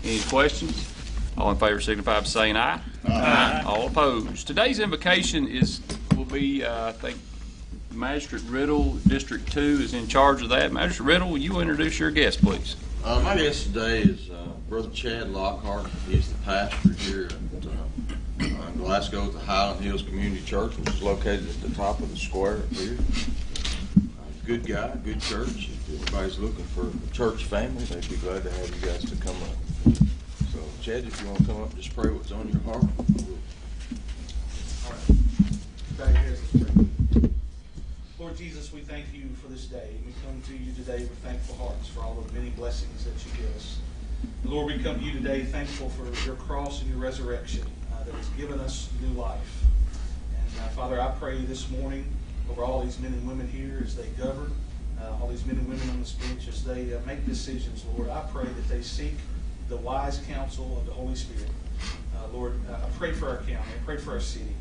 Any questions? All in favor signify by saying aye. Aye. All opposed. Today's invocation will be, I think, Magistrate Riddle, District 2 is in charge of that. Magistrate Riddle, will you introduce your guest, please? My guest today is Brother Chad Lockhart. He's the pastor here at Glasgow at the Highland Hills Community Church, which is located at the top of the square up here. Good guy, good church. If anybody's looking for a church family, they'd be glad to have you guys to come up. So, Chad, if you want to come up and just pray what's on your heart. All right. Bow your heads, let's pray. Lord Jesus, we thank you for this day. We come to you today with thankful hearts for all the many blessings that you give us. Lord, we come to you today thankful for your cross and your resurrection that has given us new life. And Father, I pray this morning over all these men and women here as they govern, all these men and women on this bench as they make decisions, Lord. I pray that they seek the wise counsel of the Holy Spirit. Lord, I pray for our county. I pray for our city.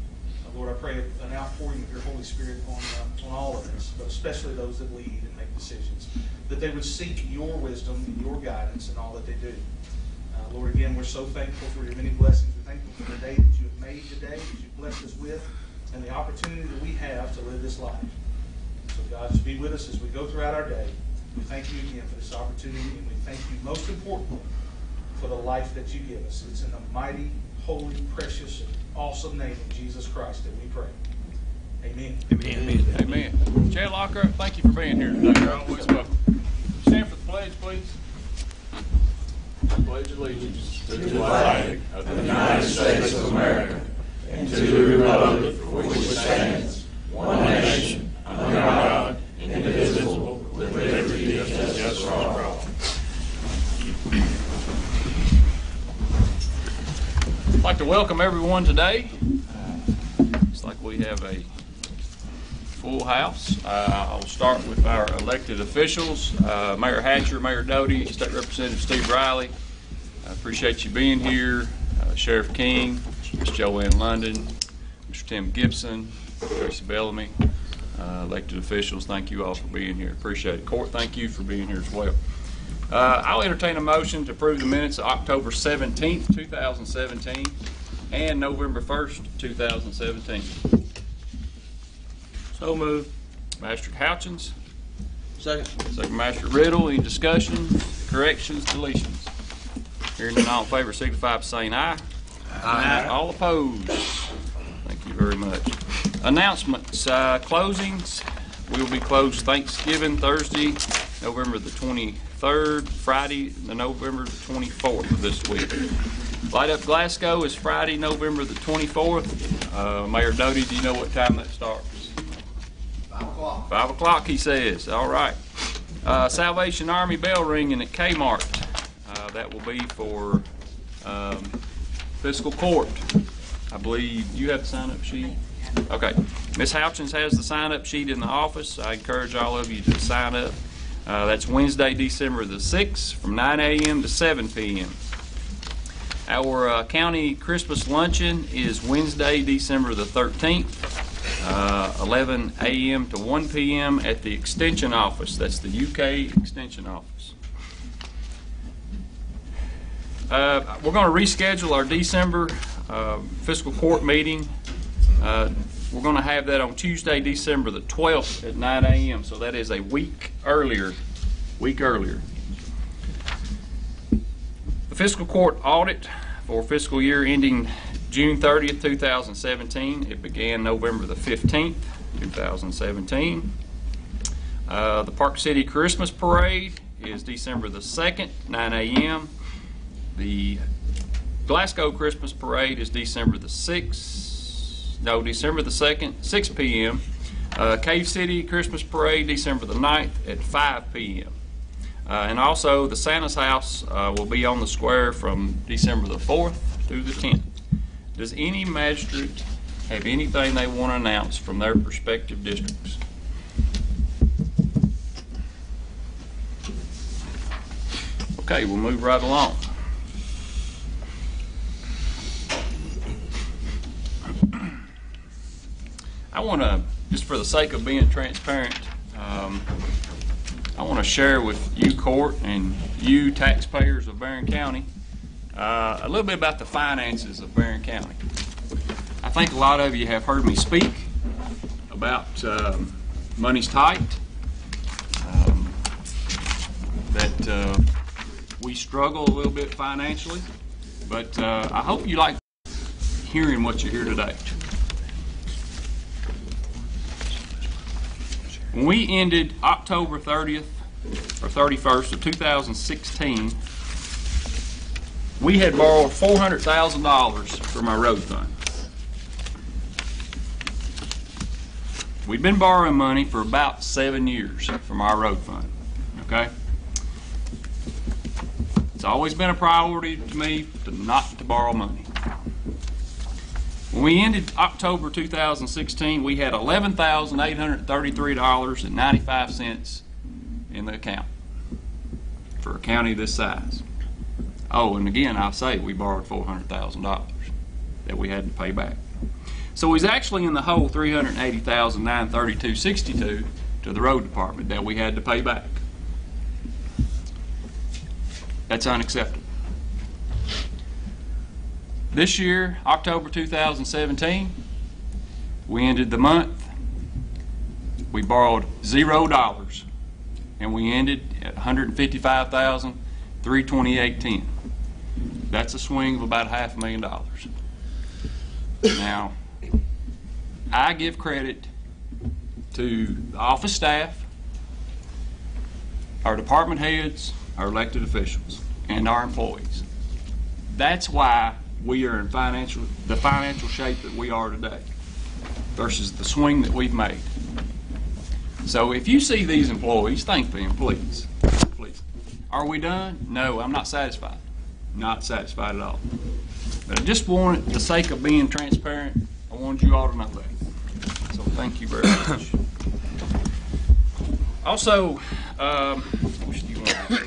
Lord, I pray an outpouring of your Holy Spirit on all of us, but especially those that lead and make decisions, that they would seek your wisdom and your guidance in all that they do. Lord, again, we're so thankful for your many blessings. We're thankful for the day that you have made today, that you've blessed us with, and the opportunity that we have to live this life. So, God, just be with us as we go throughout our day. We thank you again for this opportunity, and we thank you most importantly for the life that you give us. It's in the mighty, holy, precious, and awesome name of Jesus Christ that we pray. Amen. Amen. Amen. Chad Lockhart, thank you for being here today. You're always welcome. Stand for the pledge, please. Pledge allegiance To the flag of the United States of America and to the republic for which it stands, one nation, under God, indivisible, with liberty and justice for all. I'd like to welcome everyone today. Looks like we have a full house. I'll start with our elected officials. Mayor Hatcher, Mayor Doty, State Representative Steve Riley. I appreciate you being here. Sheriff King, Ms. Joanne London, Mr. Tim Gibson, Tracy Bellamy, elected officials, thank you all for being here. Appreciate it. Court, thank you for being here as well. I'll entertain a motion to approve the minutes of October 17th, 2017 and November 1st, 2017. So moved. Master Houchins. Second. Second Master Riddle. Any discussion, corrections, deletions? Hearing none, all in favor signify by saying aye. Aye. All opposed? Thank you very much. Announcements. Closings. We will be closed Thanksgiving Thursday, November the 23rd, Friday, November the 24th of this week. Light Up Glasgow is Friday, November the 24th. Mayor Doty, do you know what time that starts? 5 o'clock. 5 o'clock, he says. All right. Salvation Army bell ringing at Kmart. That will be for Fiscal Court. I believe you have the sign-up sheet. Okay. Ms. Houchins has the sign-up sheet in the office. I encourage all of you to sign up. That's Wednesday, December the 6th from 9 a.m. to 7 p.m. Our county Christmas luncheon is Wednesday, December the 13th, 11 a.m. to 1 p.m. at the Extension Office. That's the UK Extension Office. We're going to reschedule our December fiscal court meeting. We're going to have that on Tuesday, December the 12th at 9 a.m. So that is a week earlier. The fiscal court audit for fiscal year ending June 30th, 2017. It began November the 15th, 2017. The Park City Christmas Parade is December the 2nd, 9 a.m. The Glasgow Christmas Parade is December the 2nd, 6 p.m. Cave City Christmas Parade, December the 9th at 5 p.m. And also the Santa's House will be on the square from December the 4th through the 10th. Does any magistrate have anything they want to announce from their respective districts? Okay, we'll move right along. I want to, just for the sake of being transparent, I want to share with you, court, and you taxpayers of Barren County, A little bit about the finances of Barren County. I think a lot of you have heard me speak about money's tight, that we struggle a little bit financially, but I hope you like hearing what you hear today. When we ended October 30th or 31st of 2016, we had borrowed $400,000 from our road fund. We've been borrowing money for about 7 years from our road fund, okay? It's always been a priority to me not to borrow money. When we ended October 2016, we had $11,833.95 in the account for a county this size. Oh, and again, I'll say we borrowed $400,000 that we had to pay back. So he's actually in the hole $380,932.62 to the road department that we had to pay back. That's unacceptable. This year, October 2017, we ended the month, we borrowed $0, and we ended at $155,328.10. That's a swing of about $500,000. Now, I give credit to the office staff, our department heads, our elected officials, and our employees. That's why we are in the financial shape that we are today versus the swing that we've made. So if you see these employees, thank them, please. Please. Are we done? No, I'm not satisfied. Not satisfied at all. But I just wanted, for the sake of being transparent, I wanted you all to know that. So thank you very much. Also, which do you want to do?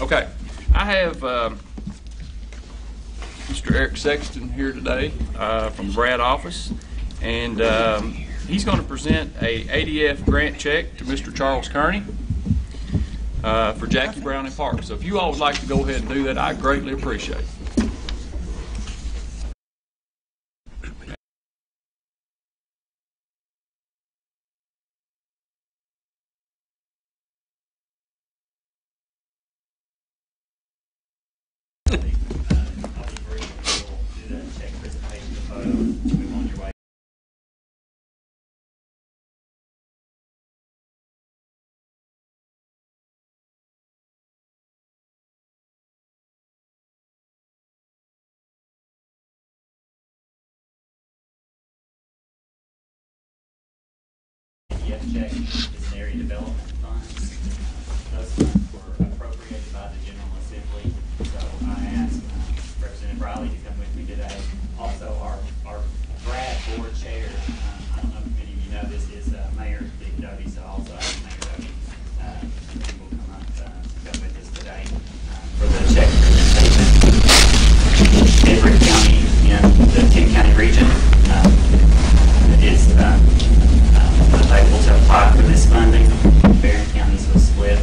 Okay, I have Mr. Eric Sexton here today from Brad office, and he's going to present a ADF grant check to Mr. Charles Kearney for Jackie Brown and Park. So if you all would like to go ahead and do that, I greatly appreciate it. Check is an area development fund. Those funds were appropriated by the General Assembly. So I asked Representative Riley to come with me today. Also, our Brad board chair, I don't know if many of you know this, is Mayor Dick Doty. So also Mayor Doty will come up to go with us today for the check presentation. Every county in the 10-county region is able to apply for this funding. Barren County's was split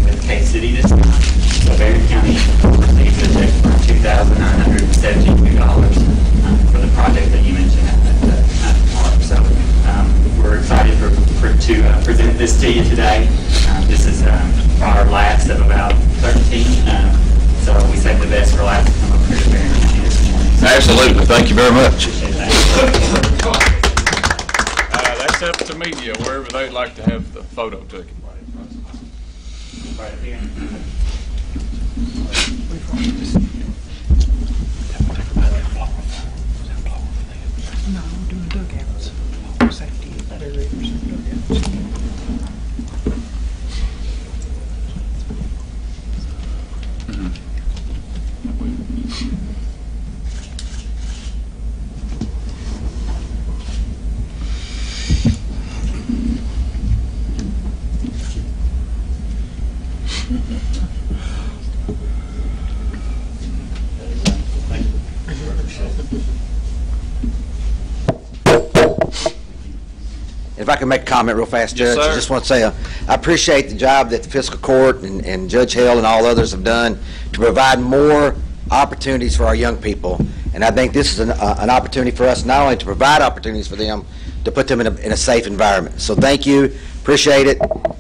with K-City this time. So Barren County receives a check for $2,972 for the project that you mentioned at the park. So we're excited to present this to you today. This is our last of about 13. So we saved the best for last to come up here to Barren County this morning. So Absolutely. Thank you very much. That's up to media, wherever they'd like to have the photo taken. right here. No, we're doing dugouts. Safety barriers and dugouts. If I can make a comment real fast, Judge, Yes, sir. I just want to say I appreciate the job that the fiscal court and Judge Hale and all others have done to provide more opportunities for our young people. And I think this is an opportunity for us not only to provide opportunities for them, to put them in a safe environment. So thank you, appreciate it,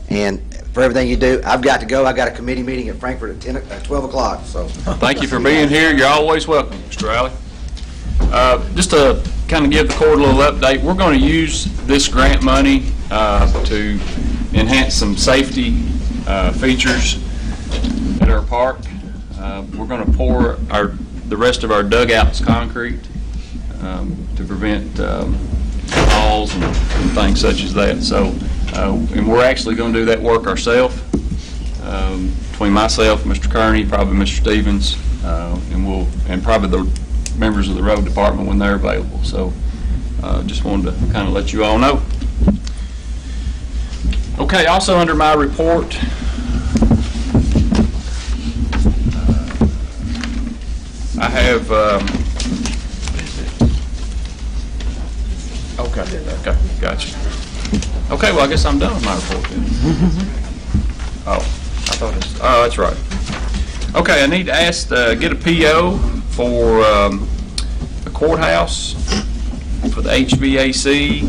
and for everything you do. I've got to go. I've got a committee meeting at Frankfurt at 12 o'clock. So Thank you for being here. You're always welcome, Mr. Riley. Just to kind of give the court a little update, we're going to use this grant money to enhance some safety features at our park. We're going to pour the rest of our dugouts concrete to prevent falls and things such as that. So, and we're actually going to do that work ourselves, between myself, Mr. Kearney, probably Mr. Stevens, and probably the members of the road department when they're available. So, just wanted to kind of let you all know. Okay, also under my report, I have, okay, gotcha. Okay, well, I guess I'm done with my report then. Oh, I thought that's right. Okay, I need to ask, get a PO for the courthouse for the HVAC.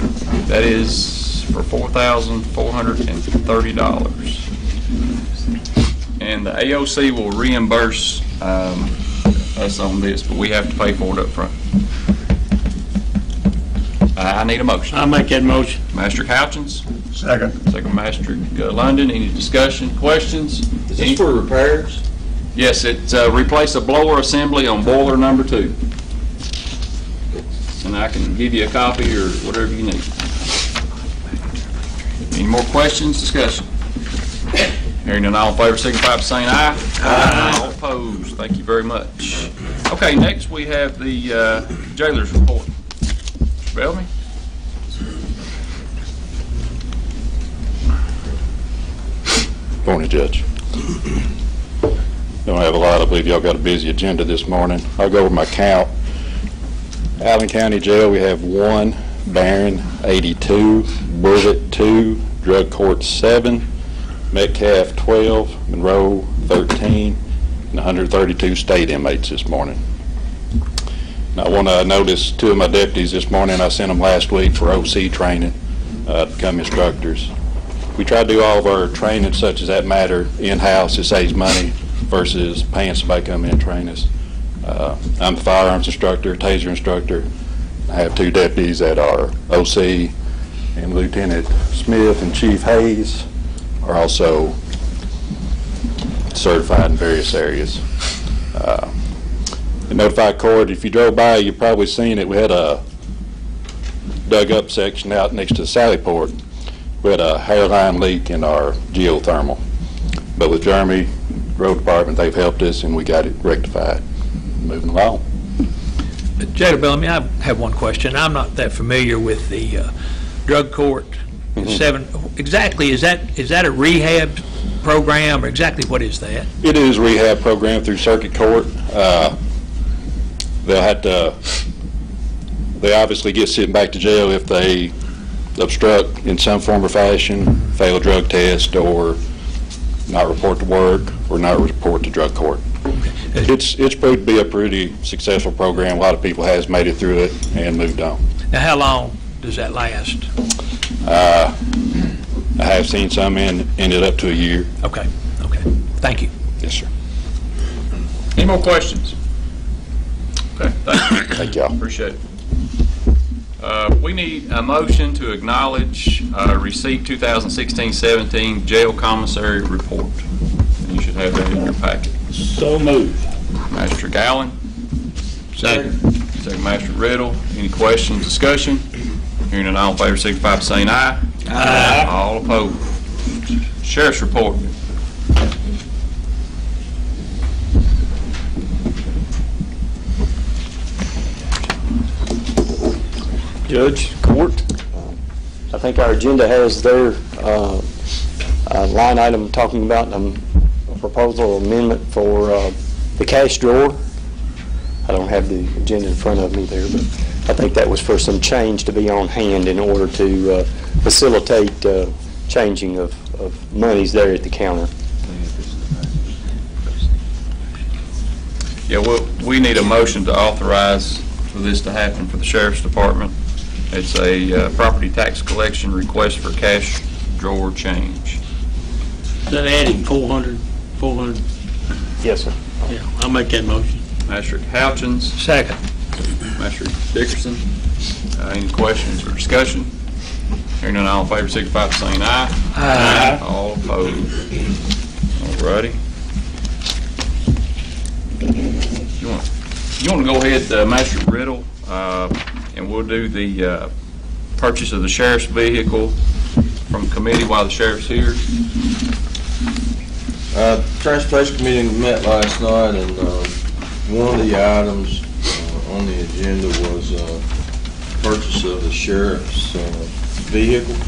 That is for $4,430. And the AOC will reimburse us on this, but we have to pay for it up front. I need a motion. I'll make that motion. Master Couchins. Second. Second, Master London. Any discussion, questions? Is this for repairs? Yes, it's replace a blower assembly on boiler number 2. And I can give you a copy or whatever you need. Any more questions, discussion? Hearing none, all in favor signify by saying aye. Aye. All opposed. Thank you very much. Okay, next we have the jailer's report. Mr. Bellamy? Morning, Judge. Don't have a lot. I believe y'all got a busy agenda this morning. I'll go over my count. Allen County Jail, we have 1, Barren 82, Bullitt 2, Drug Court 7, Metcalf 12, Monroe 13, and 132 state inmates this morning. Now, I want to notice 2 of my deputies this morning. I sent them last week for OC training to become instructors. We try to do all of our training such as that matter in-house. It saves money versus paying somebody to come in and train us. I'm the firearms instructor, taser instructor. I have 2 deputies that are OC, and Lieutenant Smith and Chief Hayes are also certified in various areas. The notified court, if you drove by, you've probably seen it. We had a dug up section out next to the Sally Port. We had a hairline leak in our geothermal. But with Jeremy, road department, they've helped us and we got it rectified. Moving along. Jada Bellamy, I have one question. I'm not that familiar with the drug court. 7 exactly, is that a rehab program, or exactly what is that? It is a rehab program through circuit court. They'll have to, they obviously get sent back to jail if they obstruct in some form or fashion, fail a drug test, or not report to work, or not report to drug court. It's proved to be a pretty successful program. A lot of people has made it through it and moved on. Now, how long does that last? I have seen some ended up to a year. Okay. Thank you. Yes, sir. Any more questions? Okay, thank you. Thank y'all. Appreciate it. We need a motion to acknowledge receipt 2016-17 jail commissary report. You should have that in your packet. So moved. Master Gowan. Second. Master Riddle. Any questions, discussion? Hearing none, all in favor signify by saying aye. Aye. All opposed. Sheriff's report. Judge, court, I think our agenda has their line item talking about a proposal or amendment for the cash drawer. I don't have the agenda in front of me there, but I think that was for some change to be on hand in order to facilitate changing of of monies there at the counter. Yeah, well, we need a motion to authorize for this to happen for the Sheriff's Department. It's a property tax collection request for cash drawer change. Is that adding 400? Yes, sir. Yeah, I'll make that motion. Master Houchins, Second. Master Dickerson. Any questions or discussion? Hearing none, all in favor, signify by saying aye. Aye. All opposed. All righty. You want to go ahead, Master Riddle, and we'll do the purchase of the sheriff's vehicle from committee while the sheriff's here. Transportation Committee met last night, and one of the items on the agenda was purchase of the sheriff's vehicle,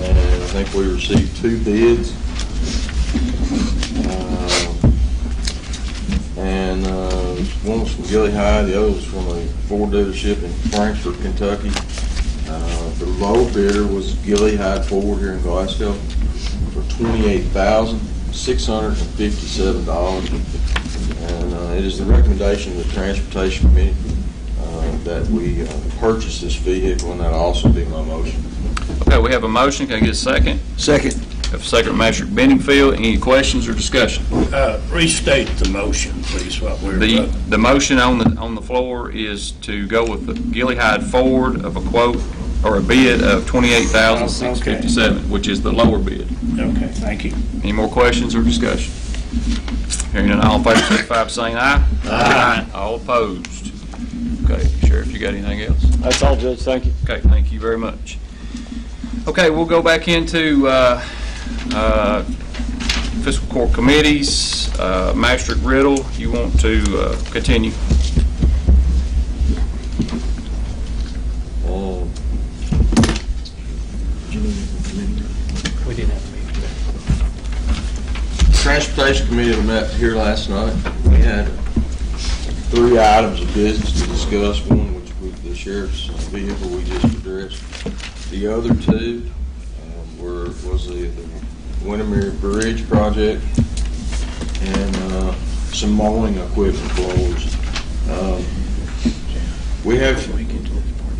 and I think we received 2 bids. And one was from Gilly High, the other was from a Ford dealership in Frankfort, Kentucky. The low bidder was Gilly High Ford here in Glasgow for $28,657. And it is the recommendation of the Transportation Committee that we purchase this vehicle, and that'll also be my motion. Okay, we have a motion. Can I get a second? Second. Have a second, Master Benningfield. Any questions or discussion? Restate the motion, please, what we're voting. The motion on the floor is to go with the Gilly Hyde Ford of a quote or a bid of $28,657, which is the lower bid. Okay, thank you. Any more questions or discussion? Hearing none, all in favor, signify by saying aye. Aye. All opposed. Okay, Sheriff, you got anything else? That's all, Judge. Thank you. Okay, thank you very much. Okay, we'll go back into fiscal court committees. Master Riddle, you want to continue? We didn't have a meeting today. Transportation Committee met here last night. We had 3 items of business to discuss. One, which was the sheriff's vehicle we just addressed. The other 2 was the Windermere Bridge project and some mowing equipment floors. We have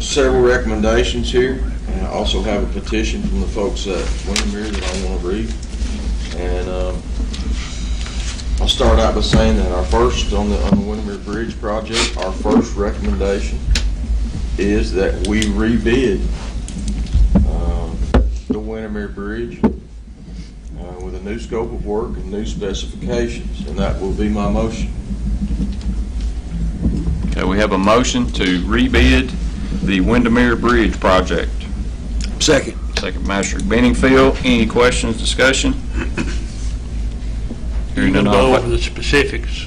several recommendations here, and I also have a petition from the folks at Windermere that I want to read. And I'll start out by saying that our first, on the Windermere Bridge project, our first recommendation is that we rebid the Windermere Bridge with a new scope of work and new specifications, and that will be my motion. Okay, we have a motion to rebid the Windermere Bridge project. Second. Second, Master Benningfield. Any questions, discussion? You Hearing can none, go all over the specifics,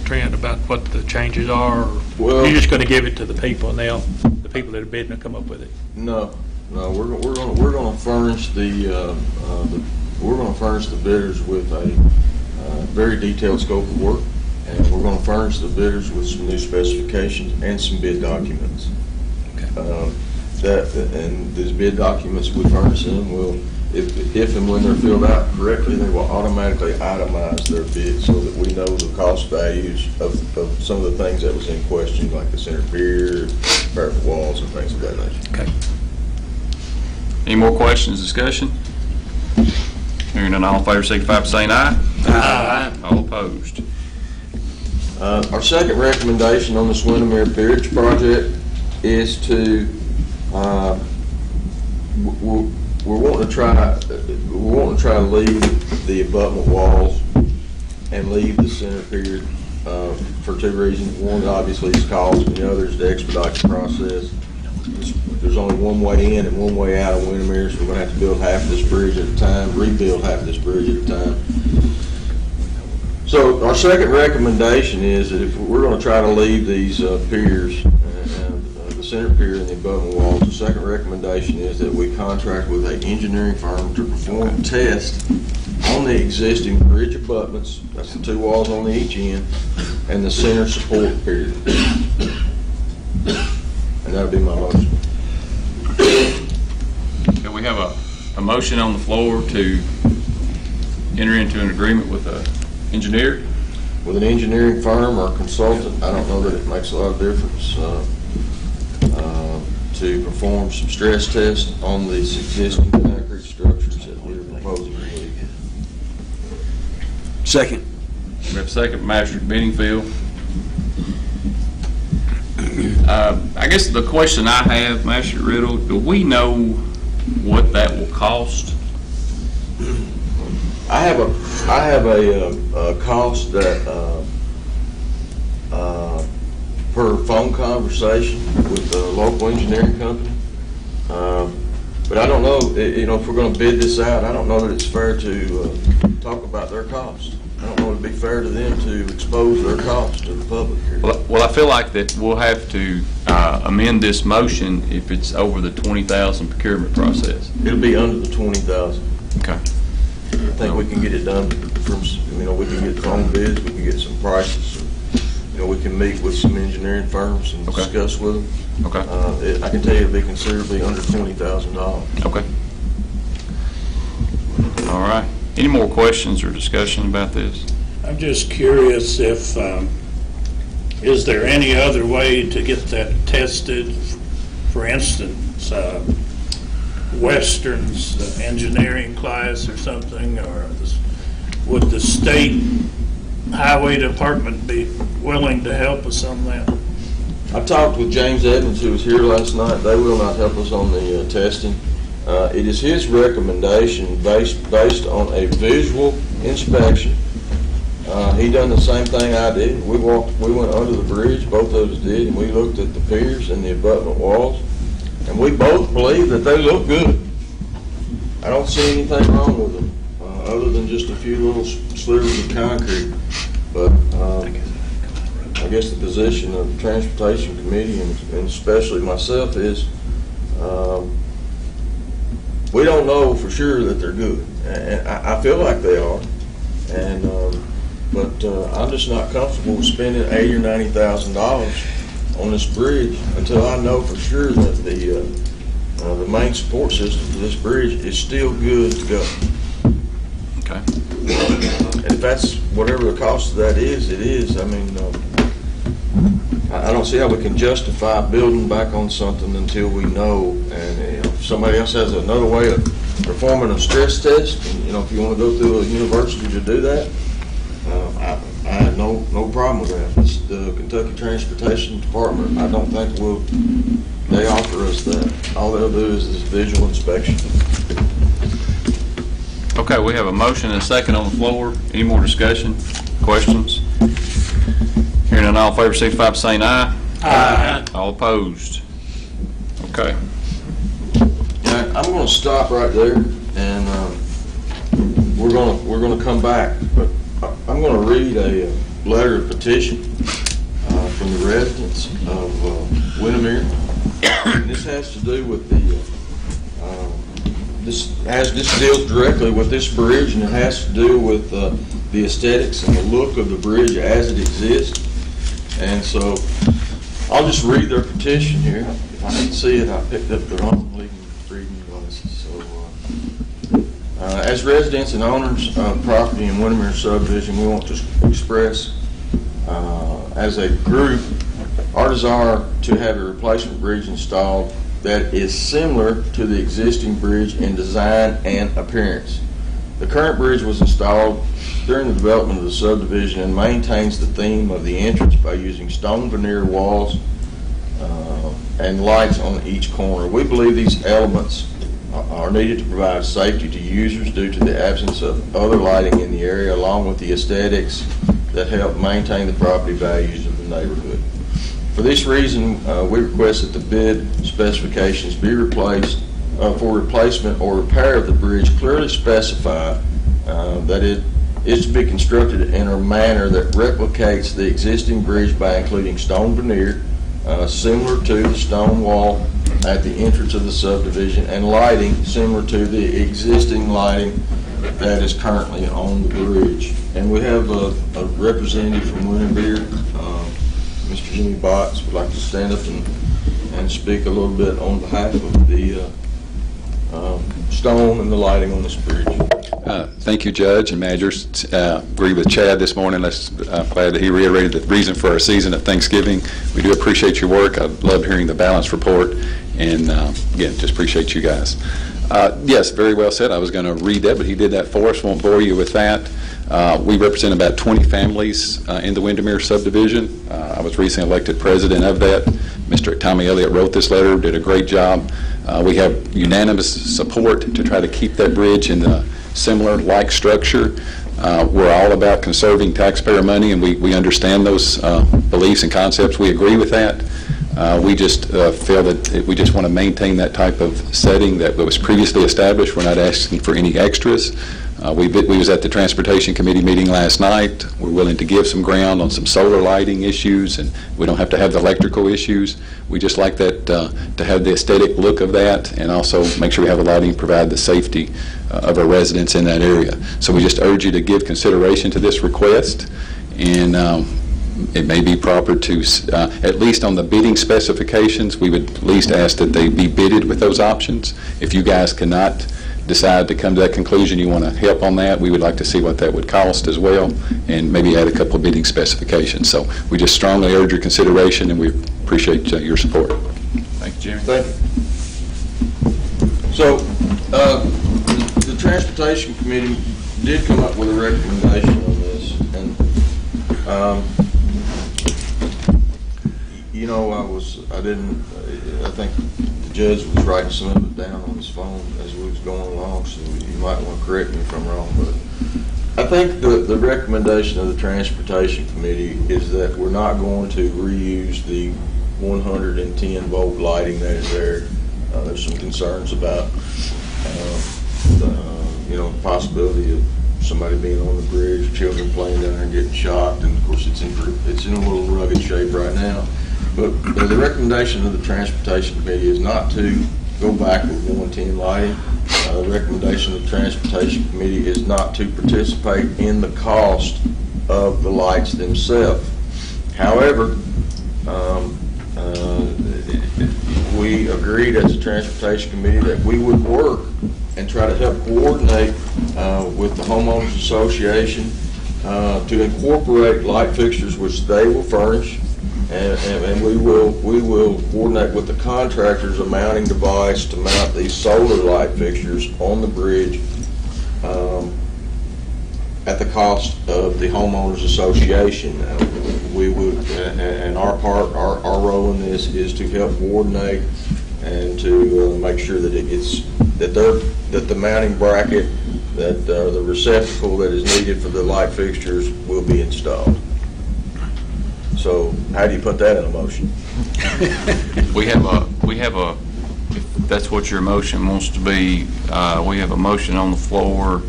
Trent, about what the changes are, or Well- you're just going to give it to the people, and the people that are bidding will come up with it? No, we're going to furnish the bidders with a very detailed scope of work, and we're going to furnish the bidders with some new specifications and some bid documents. Okay. And these bid documents we furnish them will, if and when they're filled out correctly, they will automatically itemize their bid so that we know the cost values of some of the things that was in question, like the center pier, parapet walls, and things of that nature. Okay. Any more questions, discussion? Hearing none, all in favor, signify by saying aye. Aye. All opposed. Our second recommendation on this Windermere Bridge project is to we're wanting to try to leave the abutment walls and leave the center pier for 2 reasons. One, obviously, is cost, and the other is to expedite the process. There's only one way in and one way out of Windermere, so we're going to have to build half of this bridge at a time, rebuild half of this bridge at a time. So our second recommendation is that if we're going to try to leave these piers, the center pier and the abutment walls, the second recommendation is that we contract with an engineering firm to perform tests on the existing bridge abutments, that's the 2 walls on each end, and the center support pier. And that would be my motion. Okay, we have a a motion on the floor to enter into an agreement with an engineer. With an engineering firm or consultant, I don't know that it makes a lot of difference, to perform some stress tests on these existing concrete structures that we're proposing. Second. We have a second from Master Benningfield. I guess the question I have, Master Riddle, do we know what that will cost? I have a cost that per phone conversation with the local engineering company. But I don't know, if we're going to bid this out, I don't know that it's fair to talk about their cost. I don't know it'd be fair to them to expose their cost to the public here. Well, I feel like that we'll have to amend this motion if it's over the 20,000 procurement process. It'll be under the 20,000. Okay. I think we can get it done from, we can get phone bids, we can get some prices. We can meet with some engineering firms and discuss with them. Okay. I can tell you it'll be considerably under $20,000. Okay. All right. Any more questions or discussion about this? I'm just curious if, is there any other way to get that tested? For instance, Western's engineering class or something, or would the state highway department be willing to help us on that? I talked with James Evans, who was here last night. They will not help us on the testing. It is his recommendation based on a visual inspection. He done the same thing I did. We went under the bridge, both of us did, and we looked at the piers and the abutment walls, and we both believe that they look good. I don't see anything wrong with them, other than just a few little slivers of concrete. But I guess the position of the Transportation Committee, and especially myself, is we don't know for sure that they're good, and I feel like they are, but I'm just not comfortable with spending $80,000 or $90,000 on this bridge until I know for sure that the main support system for this bridge is still good to go. Okay. And if that's whatever the cost of that is, it is. I mean, I don't see how we can justify building back on something until we know. And if somebody else has another way of performing a stress test, and if you want to go through a university to do that, I have no problem with that. It's the Kentucky Transportation Department, I don't think they offer us that. All they'll do is this visual inspection. Okay, we have a motion and a second on the floor. Any more discussion, questions? Hearing none, all in favor signify by saying aye. Aye. All opposed? Okay. Yeah, I'm going to stop right there, and we're going to come back. But I'm going to read a letter of petition from the residents of Windermere. And this has to do with this deals directly with this bridge, and it has to do with the aesthetics and the look of the bridge as it exists. And so I'll just read their petition here. If I didn't see it, I picked up the wrong reading glasses. So, as residents and owners of property in Windermere subdivision, we want to express, as a group, our desire to have a replacement bridge installed that is similar to the existing bridge in design and appearance. The current bridge was installed during the development of the subdivision and maintains the theme of the entrance by using stone veneer walls and lights on each corner. We believe these elements are needed to provide safety to users due to the absence of other lighting in the area, along with the aesthetics that help maintain the property values of the neighborhood. For this reason, we request that the bid specifications be replaced for replacement or repair of the bridge clearly specify that it is to be constructed in a manner that replicates the existing bridge by including stone veneer similar to the stone wall at the entrance of the subdivision and lighting similar to the existing lighting that is currently on the bridge. And we have a representative from Windermere, Mr. Jimmy Botts, would like to stand up and speak a little bit on behalf of the stone and the lighting on this bridge. Thank you, Judge and Managers. Agree with Chad this morning. I'm glad that he reiterated the reason for our season at Thanksgiving. We do appreciate your work. I love hearing the balance report, and again, just appreciate you guys. Yes, very well said. I was going to read that, but he did that for us. Won't bore you with that. We represent about 20 families in the Windermere subdivision. I was recently elected president of that. Mr. Tommy Elliott wrote this letter, did a great job. We have unanimous support to try to keep that bridge in the similar like structure. We're all about conserving taxpayer money, and we understand those beliefs and concepts. We agree with that. We just feel that we just want to maintain that type of setting that was previously established. We're not asking for any extras. We was at the Transportation Committee meeting last night. We're willing to give some ground on some solar lighting issues, and we don't have to have the electrical issues. We just like that to have the aesthetic look of that, and also make sure we have the lighting, provide the safety of our residents in that area. So we just urge you to give consideration to this request, and it may be proper to, at least on the bidding specifications, we would at least ask that they be bidded with those options. If you guys cannot decide to come to that conclusion, you want to help on that, we would like to see what that would cost as well, and maybe add a couple of bidding specifications. So we just strongly urge your consideration, and we appreciate your support. Thank you, Jimmy. Thank you. So, the Transportation Committee did come up with a recommendation on this, and you know, I think the judge was writing some of it down on his phone as we was going along, so you might want to correct me if I'm wrong, but I think the recommendation of the Transportation Committee is that we're not going to reuse the 110 volt lighting that is there. There's some concerns about the possibility of somebody being on the bridge, children playing down there and getting shocked, and of course it's in a little rugged shape right now. But the recommendation of the Transportation Committee is not to go back with 110 lighting. The recommendation of the Transportation Committee is not to participate in the cost of the lights themselves. However, we agreed as a Transportation Committee that we would work and try to help coordinate with the Homeowners Association to incorporate light fixtures which they will furnish, and we will coordinate with the contractors a mounting device to mount these solar light fixtures on the bridge at the cost of the Homeowners Association. We would, and our role in this is to help coordinate and to make sure that it gets that the mounting bracket, that the receptacle that is needed for the light fixtures will be installed. So how do you put that in a motion? We have a, if that's what your motion wants to be, we have a motion on the floor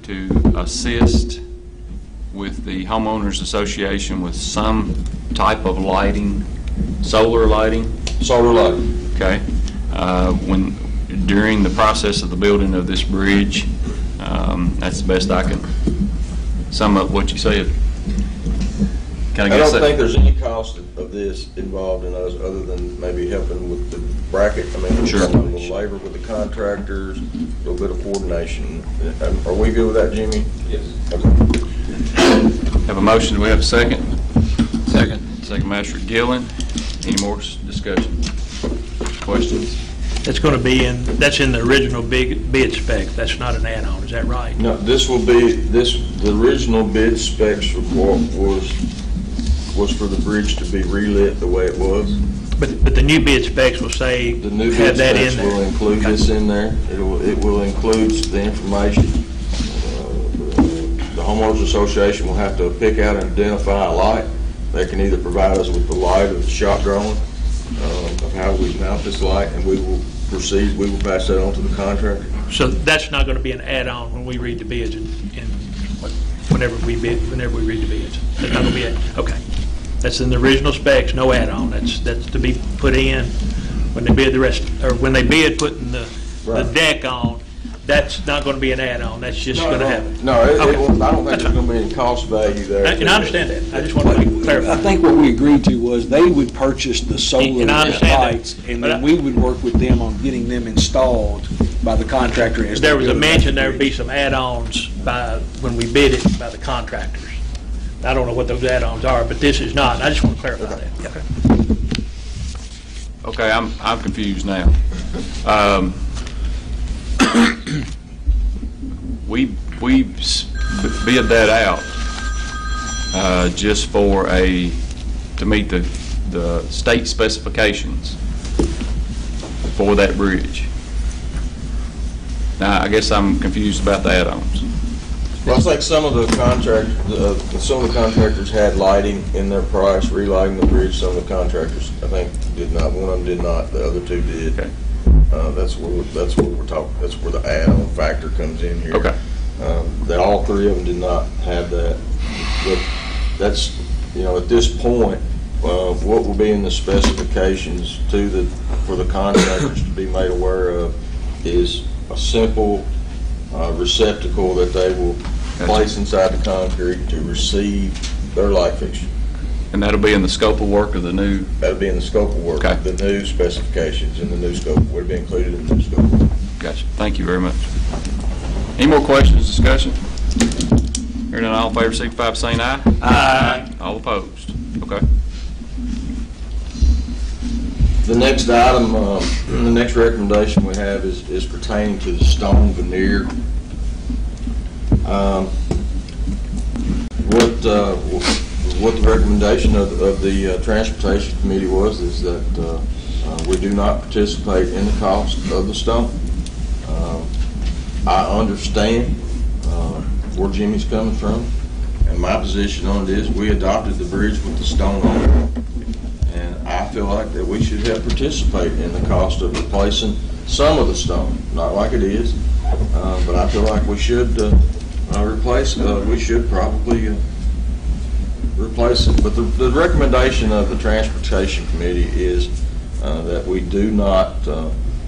to assist with the Homeowners Association with some type of lighting, solar lighting? Solar lighting. Okay. During the process of the building of this bridge, that's the best I can sum up what you said. I don't think there's any cost of this involved in us other than maybe helping with the bracket. I mean, sure. A little labor with the contractors, a little bit of coordination. Are we good with that, Jimmy? Yes. Okay. Have a motion. Do we have a second? Second. Second, Master Gillen. Any more discussion? Questions? That's going to be that's in the original bid spec. That's not an add-on. Is that right? No, this will be the original bid specs report was for the bridge to be relit the way it was. But the new bid specs will say The new have bid that specs in there. will include this in there. It will include the information. The Homeowners Association will have to pick out and identify a light. They can either provide us with the light of the shot drawing of how we mount this light, and we will proceed. We will pass that on to the contractor. So that's not going to be an add-on when we read the bids whenever we read the bids. That's not going to be okay. That's in the original specs, no add-on. That's to be put in when they bid the rest, or when they bid putting the deck on. That's not going to be an add-on. That's just going to happen. No, I don't think there's going to be any cost value there. And I understand that. I just want to clarify. I think what we agreed to was they would purchase the solar lights, and then we would work with them on getting them installed by the contractor. As There was a they build mention that there would be bridge. some add-ons when we bid it by the contractors. I don't know what those add-ons are, but this is not. I just want to clarify that. Okay, I'm confused now. We bid that out just for to meet the state specifications for that bridge. Now, I guess I'm confused about the add-ons. Well, I think some of the contractors had lighting in their price, relighting the bridge. Some of the contractors, I think, did not. One of them did not. The other two did. Okay. That's where we're talking. That's where the add-on factor comes in here. Okay. All three of them did not have that. But that's, at this point, what will be in the specifications for the contractors to be made aware of is a simple receptacle that they will place inside the concrete to receive their light fixture. And that'll be in the scope of work of the new? That'll be in the scope of work. Okay. The new specifications in the new scope would be included in the new scope of work. Gotcha. Thank you very much. Any more questions, discussion? Hearing none, all in favor, signify by saying aye. Aye. All opposed? Okay. The next item, the next recommendation we have is pertaining to the stone veneer. What the recommendation of the Transportation Committee is that we do not participate in the cost of the stone. I understand where Jimmy's coming from, and my position on it is we adopted the bridge with the stone on it. And I feel like that we should have participated in the cost of replacing some of the stone, not like it is, but I feel like we should we should probably replace it. But the recommendation of the Transportation Committee is that we do not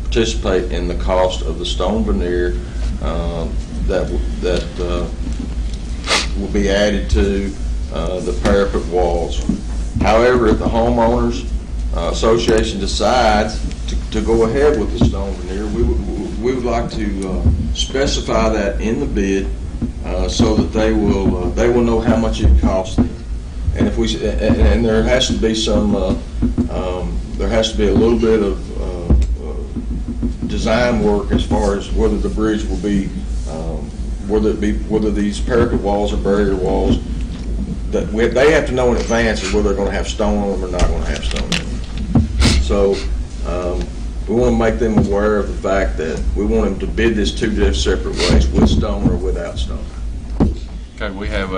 participate in the cost of the stone veneer that will be added to the parapet walls. However, if the homeowners association decides to go ahead with the stone veneer, we would like to specify that in the bid so that they will know how much it costs them. And if and there has to be some there has to be a little bit of design work as far as whether the bridge will be whether these parapet walls or barrier walls. They have to know in advance whether they're going to have stone on them or not going to have stone on them. So we want to make them aware of the fact that we want them to bid this two separate ways, with stone or without stone. Okay, we have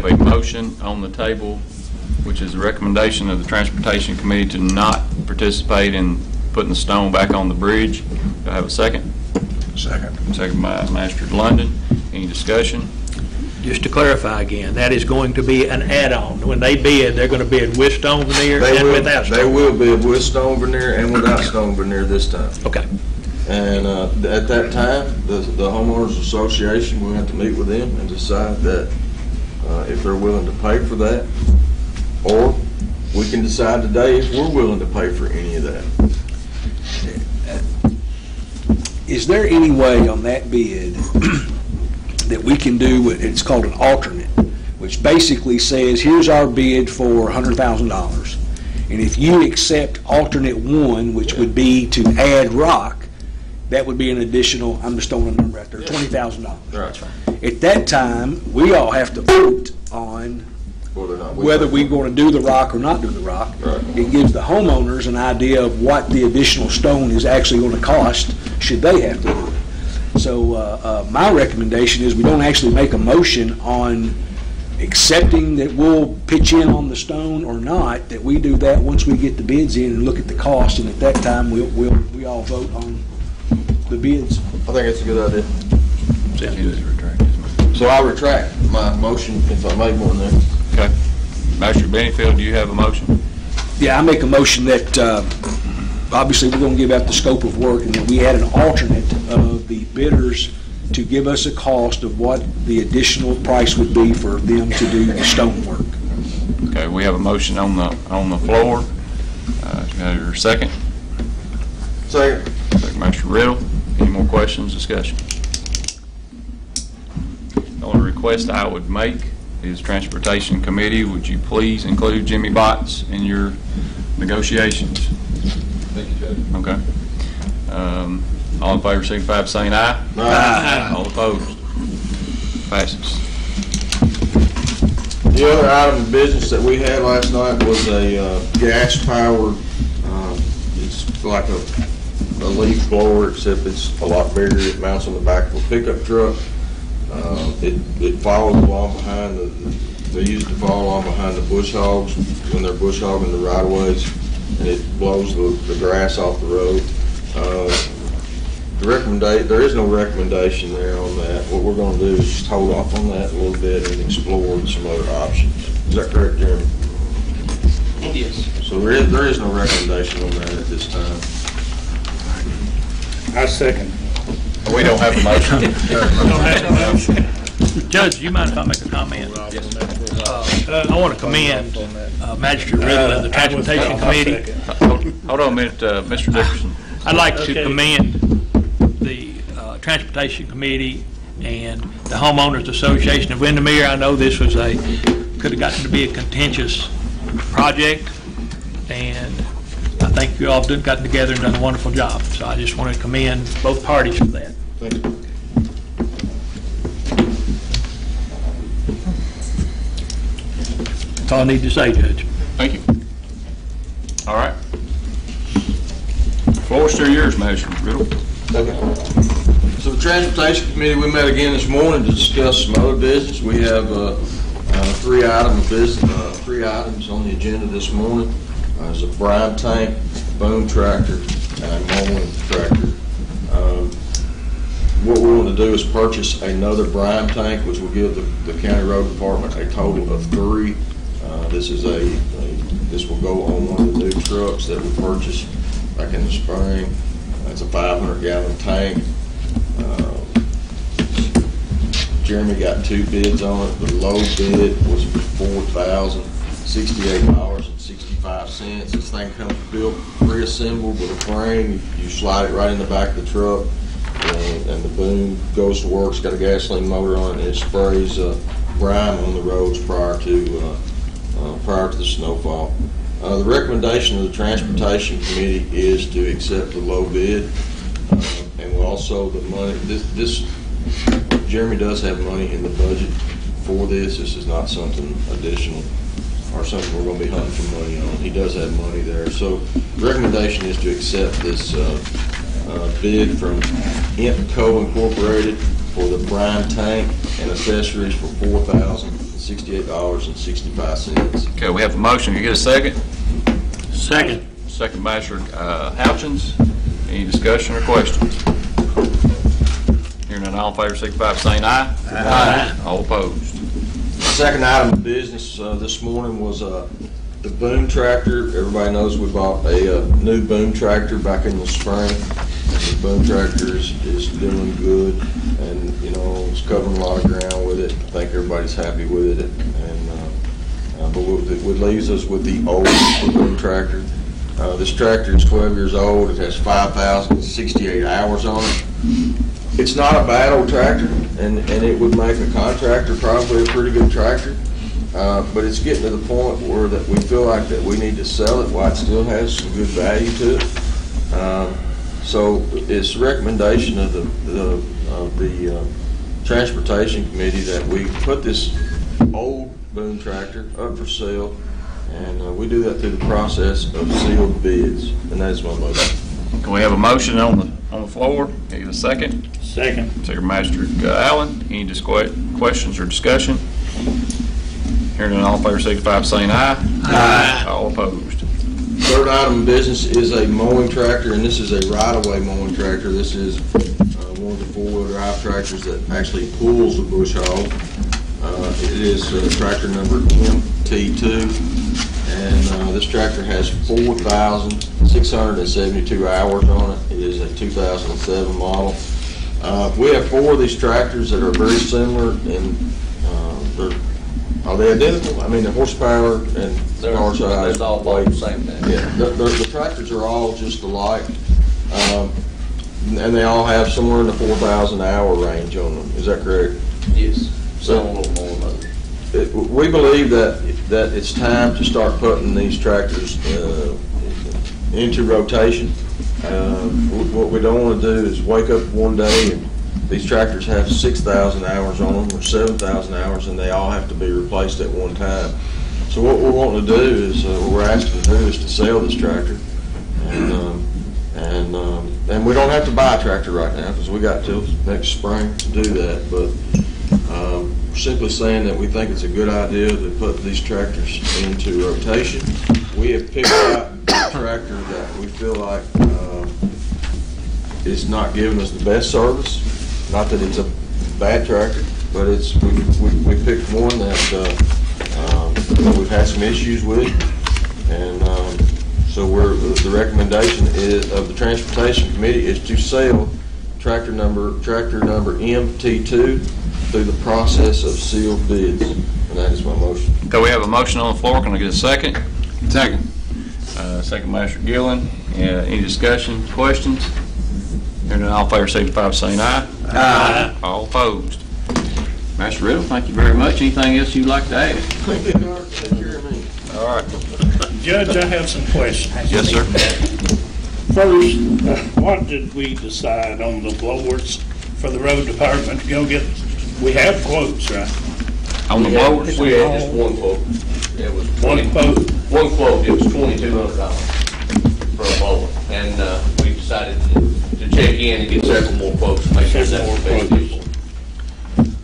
a motion on the table, which is a recommendation of the Transportation Committee to not participate in putting the stone back on the bridge. Do I have a second? Second. Second by Master London. Any discussion? Just to clarify again, that is going to be an add-on. When they bid, they're going to bid with stone veneer and without stone. They will bid with stone veneer and without stone veneer this time. Okay. And at that time, the homeowners association will have to meet with them and decide that if they're willing to pay for that, or we can decide today if we're willing to pay for any of that. Is there any way on that bid that we can do what it's called an alternate, which basically says, here's our bid for $100,000, and if you accept alternate one, which would be to add rock, that would be an additional, I'm just throwing a number out there, $20,000. Right. At that time, we all have to vote on whether we're going to do the rock or not do the rock. Right. It gives the homeowners an idea of what the additional stone is actually going to cost, should they have to do it. So my recommendation is we don't actually make a motion on accepting that we'll pitch in on the stone or not, that we do that once we get the bids in and look at the cost, and at that time we all vote on the bids. I think it's a good idea. So I retract my motion if I made one there. Okay. Master Bennyfield, do you have a motion? Yeah, I make a motion that obviously we're going to give out the scope of work, and that we add an alternate of the bidders to give us a cost of what the additional price would be for them to do the stone work. Okay, we have a motion on the floor. Got your second? Second. Second, Master Riddle. Any more questions, discussion? The only request I would make is Transportation Committee, would you please include Jimmy Botts in your negotiations? Thank you, Judge. Okay. All in favor, signify by saying aye. Aye. All opposed? Passes. The other item of business that we had last night was a gas-powered, it's like a leaf blower, except it's a lot bigger. It mounts on the back of a pickup truck. It follows along behind they use it to follow along behind the bush hogs when they're bush hogging the right-of-ways, and it blows the grass off the road. There is no recommendation there on that. What we're going to do is just hold off on that a little bit and explore some other options. Is that correct, Jeremy? Yes. So there is no recommendation on that at this time. I second. We don't have a motion. Don't have a motion. Judge, do you mind if I make a comment? I want to commend Magistrate Riddle and the Transportation Committee. Hold on a minute, Mr. Dickerson. I'd like to Okay. commend the Transportation Committee and the Homeowners Association of Windermere. I know this was could have gotten to be a contentious project, and I think you all have gotten together and done a wonderful job. So I just want to commend both parties for that. Thank you. That's all I need to say, Judge. Thank you. All right. Floor is still yours, Magistrate Riddle. So the Transportation Committee, we met again this morning to discuss some other business. We have three items on the agenda this morning. There's a brine tank, boom tractor, and a mowing tractor. What we want to do is purchase another brine tank, which will give the county road department a total of 3. This will go on one of the new trucks that we purchased back in the spring. It's a 500-gallon tank. Jeremy got 2 bids on it. The low bid was $4,068.65. This thing comes built pre-assembled with a frame. You slide it right in the back of the truck, and the boom goes to work. It's got a gasoline motor on it, and it sprays brine on the roads prior to the snowfall. The recommendation of the Transportation Committee is to accept the low bid, and we'll also the money. Jeremy does have money in the budget for this. This is not something additional or something we're going to be hunting for money on. He does have money there. So the recommendation is to accept this bid from Impco Incorporated for the brine tank and accessories for $4,068.65. Okay, we have a motion. Can you get a second? Second. Second, Magistrate Houchins. Any discussion or questions? Hearing none, all in favor, signify by saying aye. Aye. All opposed? The second item of business this morning was the boom tractor. Everybody knows we bought a new boom tractor back in the spring. The boom tractor is doing good, and it's covering a lot of ground with it. I think everybody's happy with it, but what leaves us with the old boom tractor. This tractor is 12 years old. It has 5,068 hours on it. It's not a bad old tractor, and it would make a contractor probably a pretty good tractor. But it's getting to the point where that we feel like that we need to sell it while it still has some good value to it. So it's the recommendation of the Transportation Committee that we put this old boom tractor up for sale, and we do that through the process of sealed bids, and that is my motion. Can we have a motion on the floor? Can I get a second? Second. Second, Magistrate Allen. Any questions or discussion? Hearing none, all in favor, signify by saying aye. Aye. All opposed? Third item of business is a mowing tractor, and this is a right-of-way mowing tractor. This is one of the four-wheel drive tractors that actually pulls the bush hog. It is tractor number MT2, and this tractor has 4,672 hours on it. It is a 2007 model. We have 4 of these tractors that are very similar, and are they identical? I mean, the horsepower and car size. They're all the same thing. Yeah, the tractors are all just alike. And they all have somewhere in the 4,000 hour range on them, is that correct? Yes, some a little more than others. We believe that it's time to start putting these tractors into rotation. What we don't want to do is wake up one day and these tractors have 6,000 hours on them or 7,000 hours, and they all have to be replaced at one time. So what we're wanting to do is, what we're asking to do is to sell this tractor, and we don't have to buy a tractor right now because we got till next spring to do that. But we're simply saying that we think it's a good idea to put these tractors into rotation. We have picked out a tractor that we feel like is not giving us the best service. Not that it's a bad tractor, but we picked one that we've had some issues with, and so the recommendation of the Transportation Committee is to sell tractor number MT2 through the process of sealed bids, and that is my motion. Okay, we have a motion on the floor. Can I get a second? Second. Second, Master Gillen. Any discussion, questions? Hearing none, all in favor signify by saying aye. Aye. All opposed. Master Riddle, thank you very much. Anything else you'd like to add? All right. Judge, I have some questions. Yes, sir. First, what did we decide on the blowers for the road department to go get? We have quotes, right? On the blowers? We had just one quote. It was One quote. One quote. It was $2,200 for a blower, and we decided to check in and get several more quotes to make sure that was beneficial.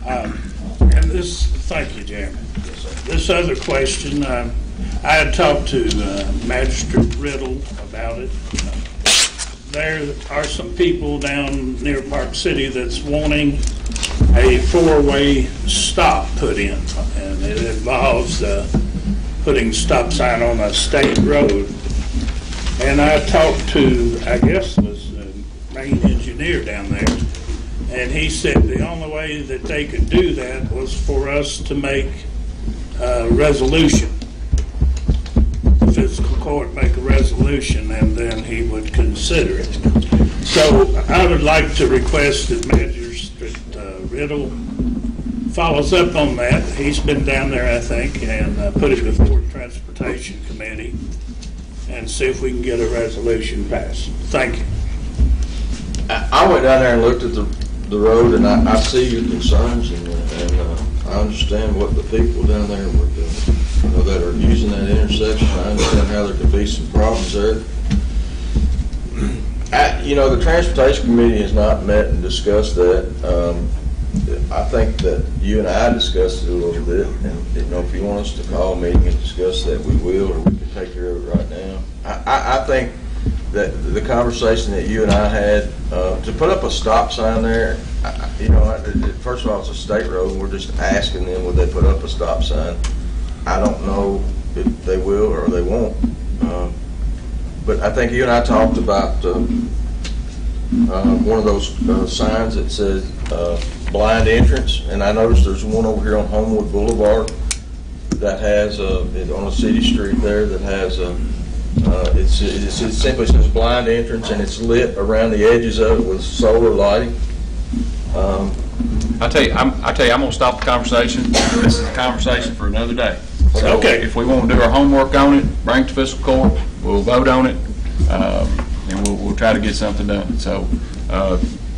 And this, thank you, Jeremy. Yes, sir. This other question, I had talked to Magistrate Riddle about it. There are some people down near Park City that's wanting a four-way stop put in, and it involves putting stop sign on a state road. And I talked to, I guess, was the main engineer down there, and he said the only way that they could do that was for us to make a resolution. The fiscal court make a resolution, and then he would consider it. So I would like to request that Magistrate Riddle follows up on that. He's been down there, I think, and put it before the Transportation Committee and see if we can get a resolution passed. Thank you. I went down there and looked at the road, and I see your concerns, and I understand what the people down there that are using that intersection. I understand how there could be some problems there. The Transportation Committee has not met and discussed that. I think that you and I discussed it a little bit, and if you want us to call a meeting and discuss that, we will, or we can take care of it right now. I think that the conversation that you and I had, to put up a stop sign there, first of all, it's a state road, and we're just asking them, would they put up a stop sign? I don't know if they will or they won't. But I think you and I talked about one of those signs that says blind entrance, and I noticed there's one over here on Homewood Boulevard that has, on a city street there, that has it simply says blind entrance, and it's lit around the edges of it with solar lighting. I tell you, I'm gonna stop the conversation. This is a conversation for another day. So Okay. if we want to do our homework on it, bring it to fiscal court, we'll vote on it, and we'll try to get something done. So,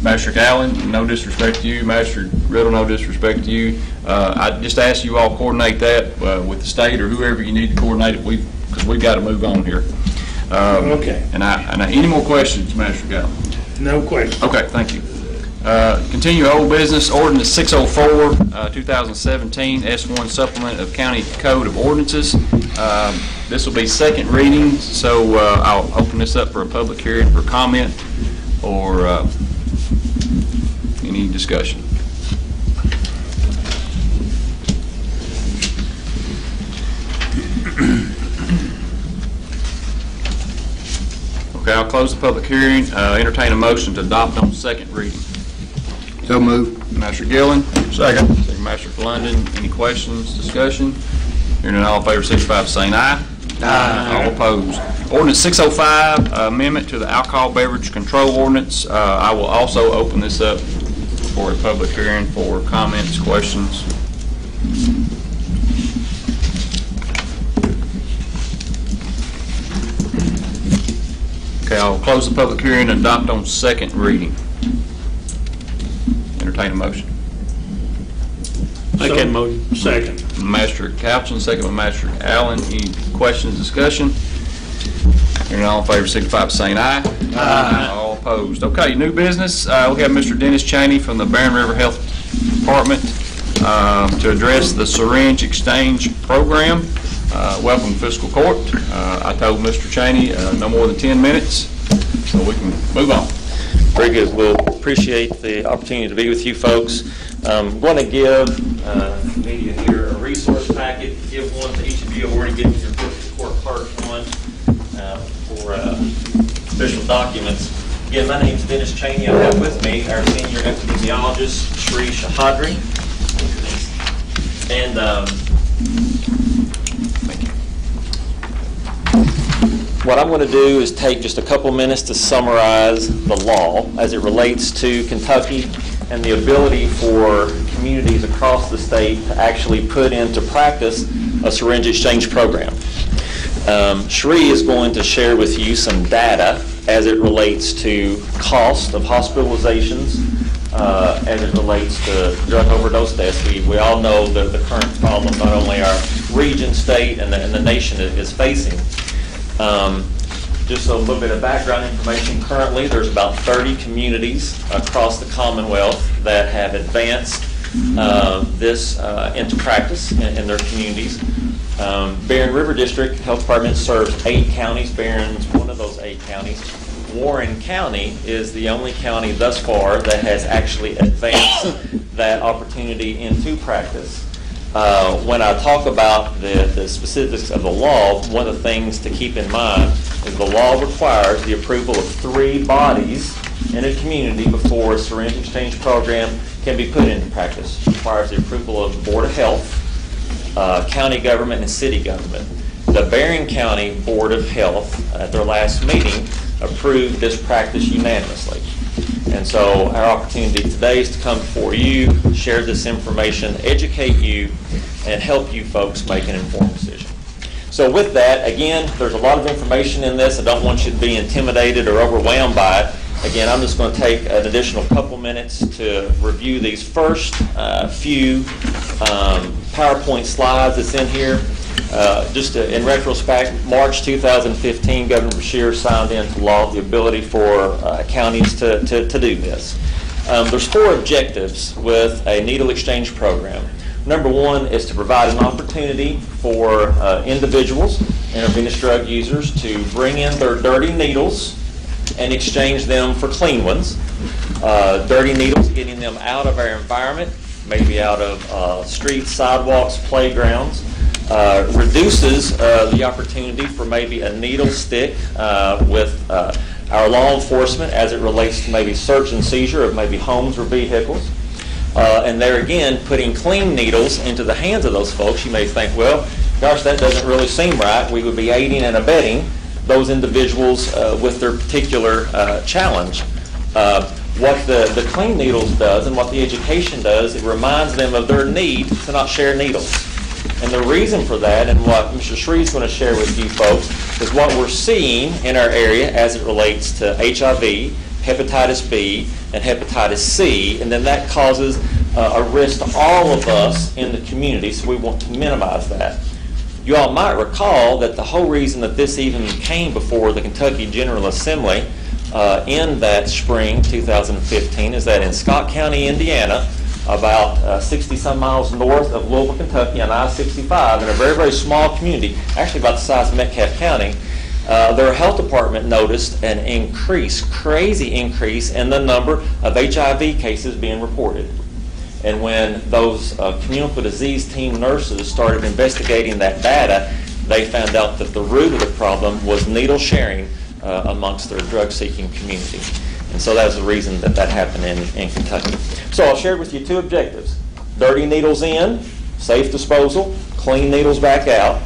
Master Allen, no disrespect to you. Master Riddle, no disrespect to you. I just ask you all coordinate that with the state or whoever you need to coordinate it with, because we've got to move on here. Okay. And any more questions, Master Allen? No question. Okay, thank you. Continue old business, ordinance 604, 2017, S1 supplement of County Code of Ordinances. This will be second reading, so I'll open this up for a public hearing for comment or any discussion. Okay, I'll close the public hearing. Entertain a motion to adopt on second reading. So moved. Master Gillen. Second. Second, Master London. Any questions, discussion? Hearing none, all in favor, signify by saying aye. All opposed. Ordinance 605, amendment to the alcohol beverage control ordinance. I will also open this up for a public hearing for comments, questions. Okay, I'll close the public hearing and adopt on second reading. Entertain a motion. Make that motion. Second. Master Couchman, second by Master Allen. Any questions, discussion? Hearing all in favor, signify by saying aye. Aye. All opposed. Okay, new business. We have Mr. Dennis Cheney from the Barren River Health Department to address the syringe exchange program. Welcome to Fiscal Court. I told Mr. Cheney no more than 10 minutes, so we can move on. Very good. We'll appreciate the opportunity to be with you folks. I'm going to give media here a resource packet. Give one to each of you. I've already given your Fiscal Court clerk one for official documents. Again, my name is Dennis Cheney. I have with me our senior epidemiologist, Shri Shahadri. And what I'm going to do is take just a couple minutes to summarize the law as it relates to Kentucky and the ability for communities across the state to actually put into practice a syringe exchange program. Shri is going to share with you some data as it relates to cost of hospitalizations, as it relates to drug overdose deaths. We all know the current problem not only our region, state, and the nation is facing. Just a little bit of background information. Currently, there's about 30 communities across the Commonwealth that have advanced this into practice in their communities. Barren River District Health Department serves 8 counties. Barren's one of those 8 counties. Warren County is the only county thus far that has actually advanced that opportunity into practice. When I talk about the specifics of the law, one of the things to keep in mind is the law requires the approval of 3 bodies in a community before a syringe exchange program can be put into practice. It requires the approval of the Board of Health, county government, and city government. The Barren County Board of Health, at their last meeting, approved this practice unanimously. And so our opportunity today is to come before you, share this information, educate you, and help you folks make an informed decision. So with that, again, there's a lot of information in this. I don't want you to be intimidated or overwhelmed by it. Again, I'm just going to take an additional couple minutes to review these first few PowerPoint slides that's in here. In retrospect, March 2015, Governor Beshear signed into law the ability for counties to do this. There's 4 objectives with a needle exchange program. Number 1 is to provide an opportunity for individuals, intravenous drug users, to bring in their dirty needles and exchange them for clean ones. Dirty needles, getting them out of our environment, maybe out of streets, sidewalks, playgrounds. Reduces the opportunity for maybe a needle stick with our law enforcement as it relates to maybe search and seizure of maybe homes or vehicles. And there again, putting clean needles into the hands of those folks. You may think, well, gosh, that doesn't really seem right. We would be aiding and abetting those individuals with their particular challenge. What the clean needles does and what the education does, it reminds them of their need to not share needles. And the reason for that, and what Mr. Shri is going to share with you folks, is what we're seeing in our area as it relates to HIV, hepatitis B, and hepatitis C, and then that causes a risk to all of us in the community, so we want to minimize that. You all might recall that the whole reason that this even came before the Kentucky General Assembly in that spring 2015 is that in Scott County, Indiana, about 60-some miles north of Louisville, Kentucky, on I-65, in a very, very small community, actually about the size of Metcalfe County, their health department noticed an increase, crazy increase, in the number of HIV cases being reported. And when those communicable disease team nurses started investigating that data, they found out that the root of the problem was needle sharing amongst their drug-seeking community. And so that was the reason that that happened in Kentucky. So I'll share with you 2 objectives. Dirty needles in, safe disposal, clean needles back out.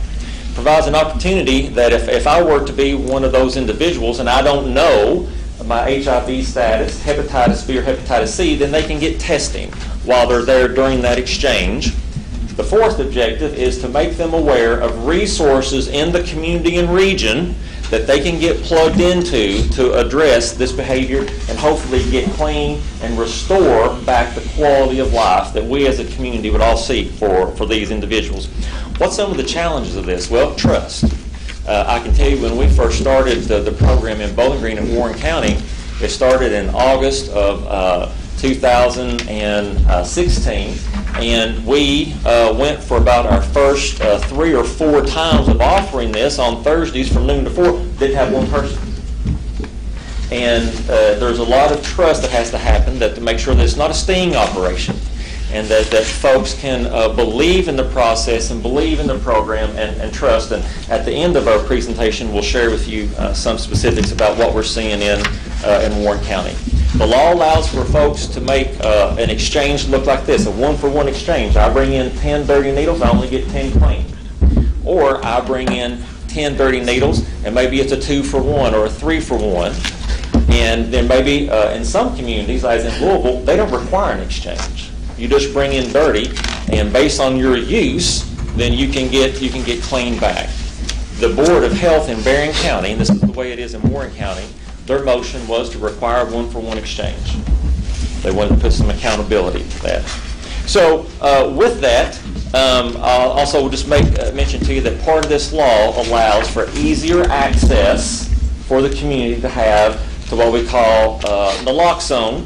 provides an opportunity that if I were to be one of those individuals and I don't know my HIV status, hepatitis B or hepatitis C, then they can get testing while they're there during that exchange. The fourth objective is to make them aware of resources in the community and region that they can get plugged into to address this behavior and hopefully get clean and restore back the quality of life that we as a community would all seek for these individuals. What's some of the challenges of this? Well, trust. I can tell you when we first started the program in Bowling Green and Warren County, it started in August of 2016, and we went for about our first 3 or 4 times of offering this on Thursdays from noon to 4, didn't have one person. And there's a lot of trust that has to happen to make sure that it's not a sting operation, and that folks can believe in the process and believe in the program and trust. And at the end of our presentation, we'll share with you some specifics about what we're seeing in Warren County. The law allows for folks to make an exchange look like this, a one-for-one exchange. I bring in 10 dirty needles, I only get 10 clean. Or I bring in 10 dirty needles, and maybe it's a 2-for-1 or a 3-for-1. And then maybe in some communities, as in Louisville, they don't require an exchange. You just bring in dirty, and based on your use, then you can get clean back. The Board of Health in Barren County, and this is the way it is in Warren County, their motion was to require one-for-one exchange. They wanted to put some accountability to that. So with that, I'll also just mention to you that part of this law allows for easier access for the community to have to what we call naloxone,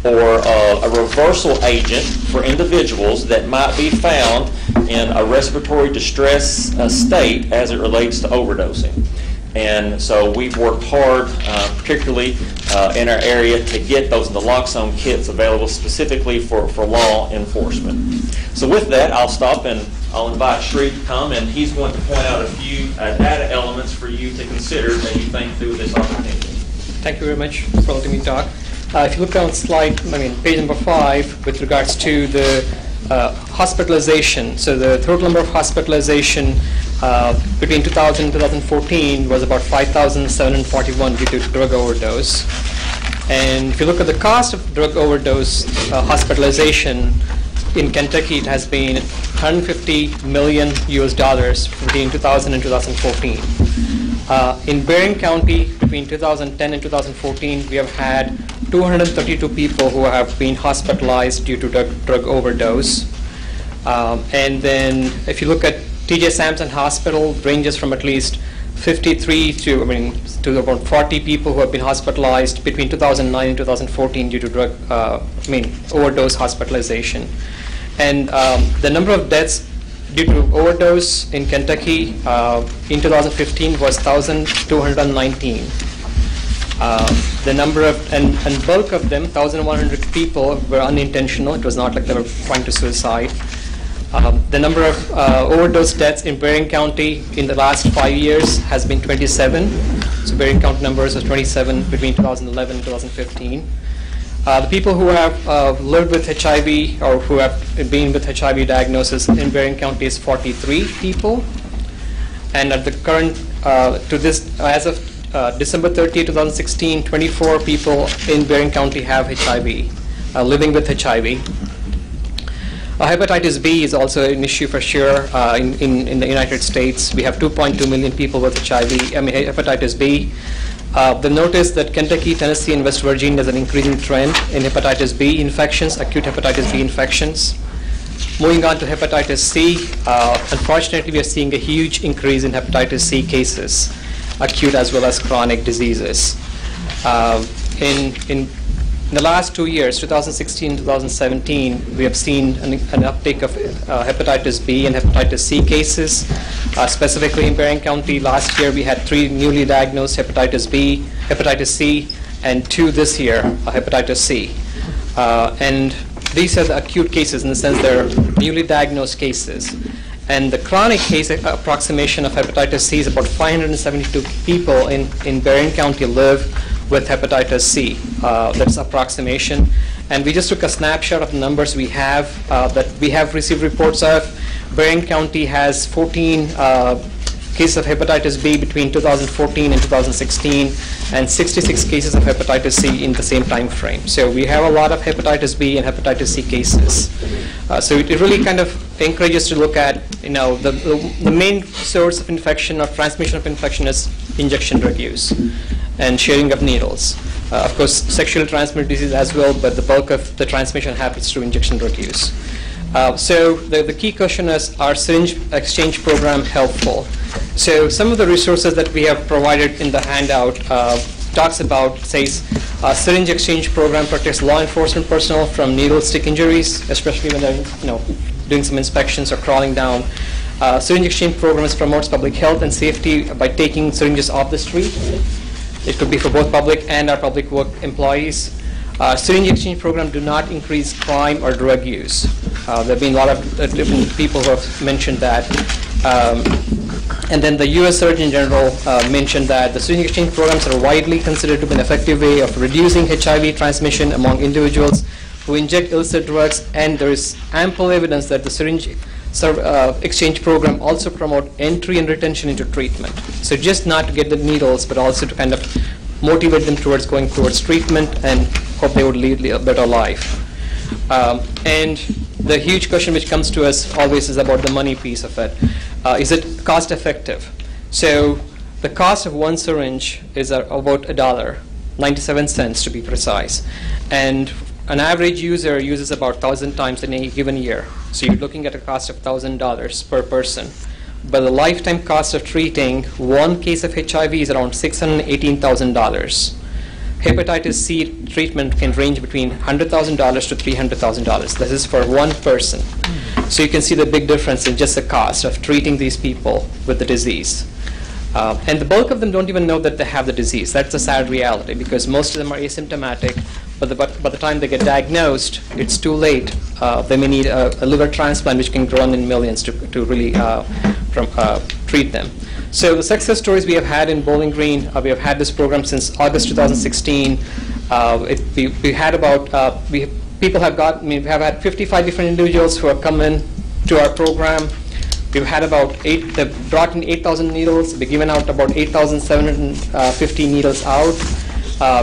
or a reversal agent for individuals that might be found in a respiratory distress state as it relates to overdosing. And so we've worked hard, particularly in our area, to get those naloxone kits available specifically for law enforcement. So with that, I'll stop and I'll invite Shree to come, and he's going to point out a few data elements for you to consider as you think through this opportunity. Thank you very much for letting me talk. If you look on page number 5, with regards to the hospitalization, so the total number of hospitalization between 2000 and 2014 was about 5,741 due to drug overdose. And if you look at the cost of drug overdose hospitalization in Kentucky, it has been $150 million between 2000 and 2014. In Barren County, between 2010 and 2014, we have had 232 people who have been hospitalized due to drug overdose. And then if you look at T.J. Sampson Hospital, ranges from at least 53 to about 40 people who have been hospitalized between 2009 and 2014 due to overdose hospitalization. And the number of deaths due to overdose in Kentucky in 2015 was 1,219. The number of, and bulk of them, 1,100 people, were unintentional. It was not like they were trying to suicide. The number of overdose deaths in Barren County in the last 5 years has been 27. So Barren County numbers are 27 between 2011 and 2015. The people who have lived with HIV or who have been with HIV diagnosis in Barren County is 43 people. And at the current, as of December 30, 2016, 24 people in Barren County have HIV, living with HIV. Hepatitis B is also an issue for sure in the United States. We have 2.2 million people with hepatitis B. The notice that Kentucky, Tennessee, and West Virginia has an increasing trend in hepatitis B infections, acute hepatitis B infections. Moving on to hepatitis C, unfortunately, we are seeing a huge increase in hepatitis C cases, acute as well as chronic diseases. In the last 2 years, 2016 and 2017, we have seen an uptick of hepatitis B and hepatitis C cases. Specifically in Barren County, last year we had 3 newly diagnosed hepatitis B, hepatitis C, and 2 this year, hepatitis C. And these are the acute cases in the sense they're newly diagnosed cases. And the chronic case approximation of hepatitis C is about 572 people in Barren County live with hepatitis C. That's approximation. And we just took a snapshot of the numbers we have that we have received reports of. Barren County has 14 cases of hepatitis B between 2014 and 2016, and 66 cases of hepatitis C in the same time frame. So we have a lot of hepatitis B and hepatitis C cases. So it really kind of encourages to look at, the main source of infection or transmission of infection is injection drug use and sharing of needles. Of course, sexually transmitted disease as well, but the bulk of the transmission happens through injection drug use. So the key question is, are syringe exchange program helpful? So some of the resources that we have provided in the handout says syringe exchange program protects law enforcement personnel from needle stick injuries, especially when they're doing some inspections or crawling down. Syringe exchange programs promotes public health and safety by taking syringes off the street. It could be for both public and our public work employees. Syringe exchange program do not increase crime or drug use. There have been a lot of different people who have mentioned that. And then the U.S. Surgeon General mentioned that the syringe exchange programs are widely considered to be an effective way of reducing HIV transmission among individuals who inject illicit drugs, and there is ample evidence that the syringe exchange program also promote entry and retention into treatment. So just not to get the needles, but also to kind of motivate them towards going towards treatment and hope they would lead a better life. And the huge question which comes to us always is about the money piece of it. Is it cost effective? So the cost of one syringe is about $1, 97 cents to be precise. And an average user uses about 1,000 times in a given year. So you're looking at a cost of $1,000 per person. But the lifetime cost of treating one case of HIV is around $618,000. Hepatitis C treatment can range between $100,000 to $300,000. This is for one person. So you can see the big difference in just the cost of treating these people with the disease. And the bulk of them don't even know that they have the disease. That's a sad reality, because most of them are asymptomatic, but by the time they get diagnosed, it's too late. They may need a liver transplant, which can run in millions to really treat them. So the success stories we have had in Bowling Green, we have had this program since August 2016. We had about, people have got, we have had 55 different individuals who have come in to our program. We've had about they've brought in 8,000 needles. We've given out about 8,750 needles out.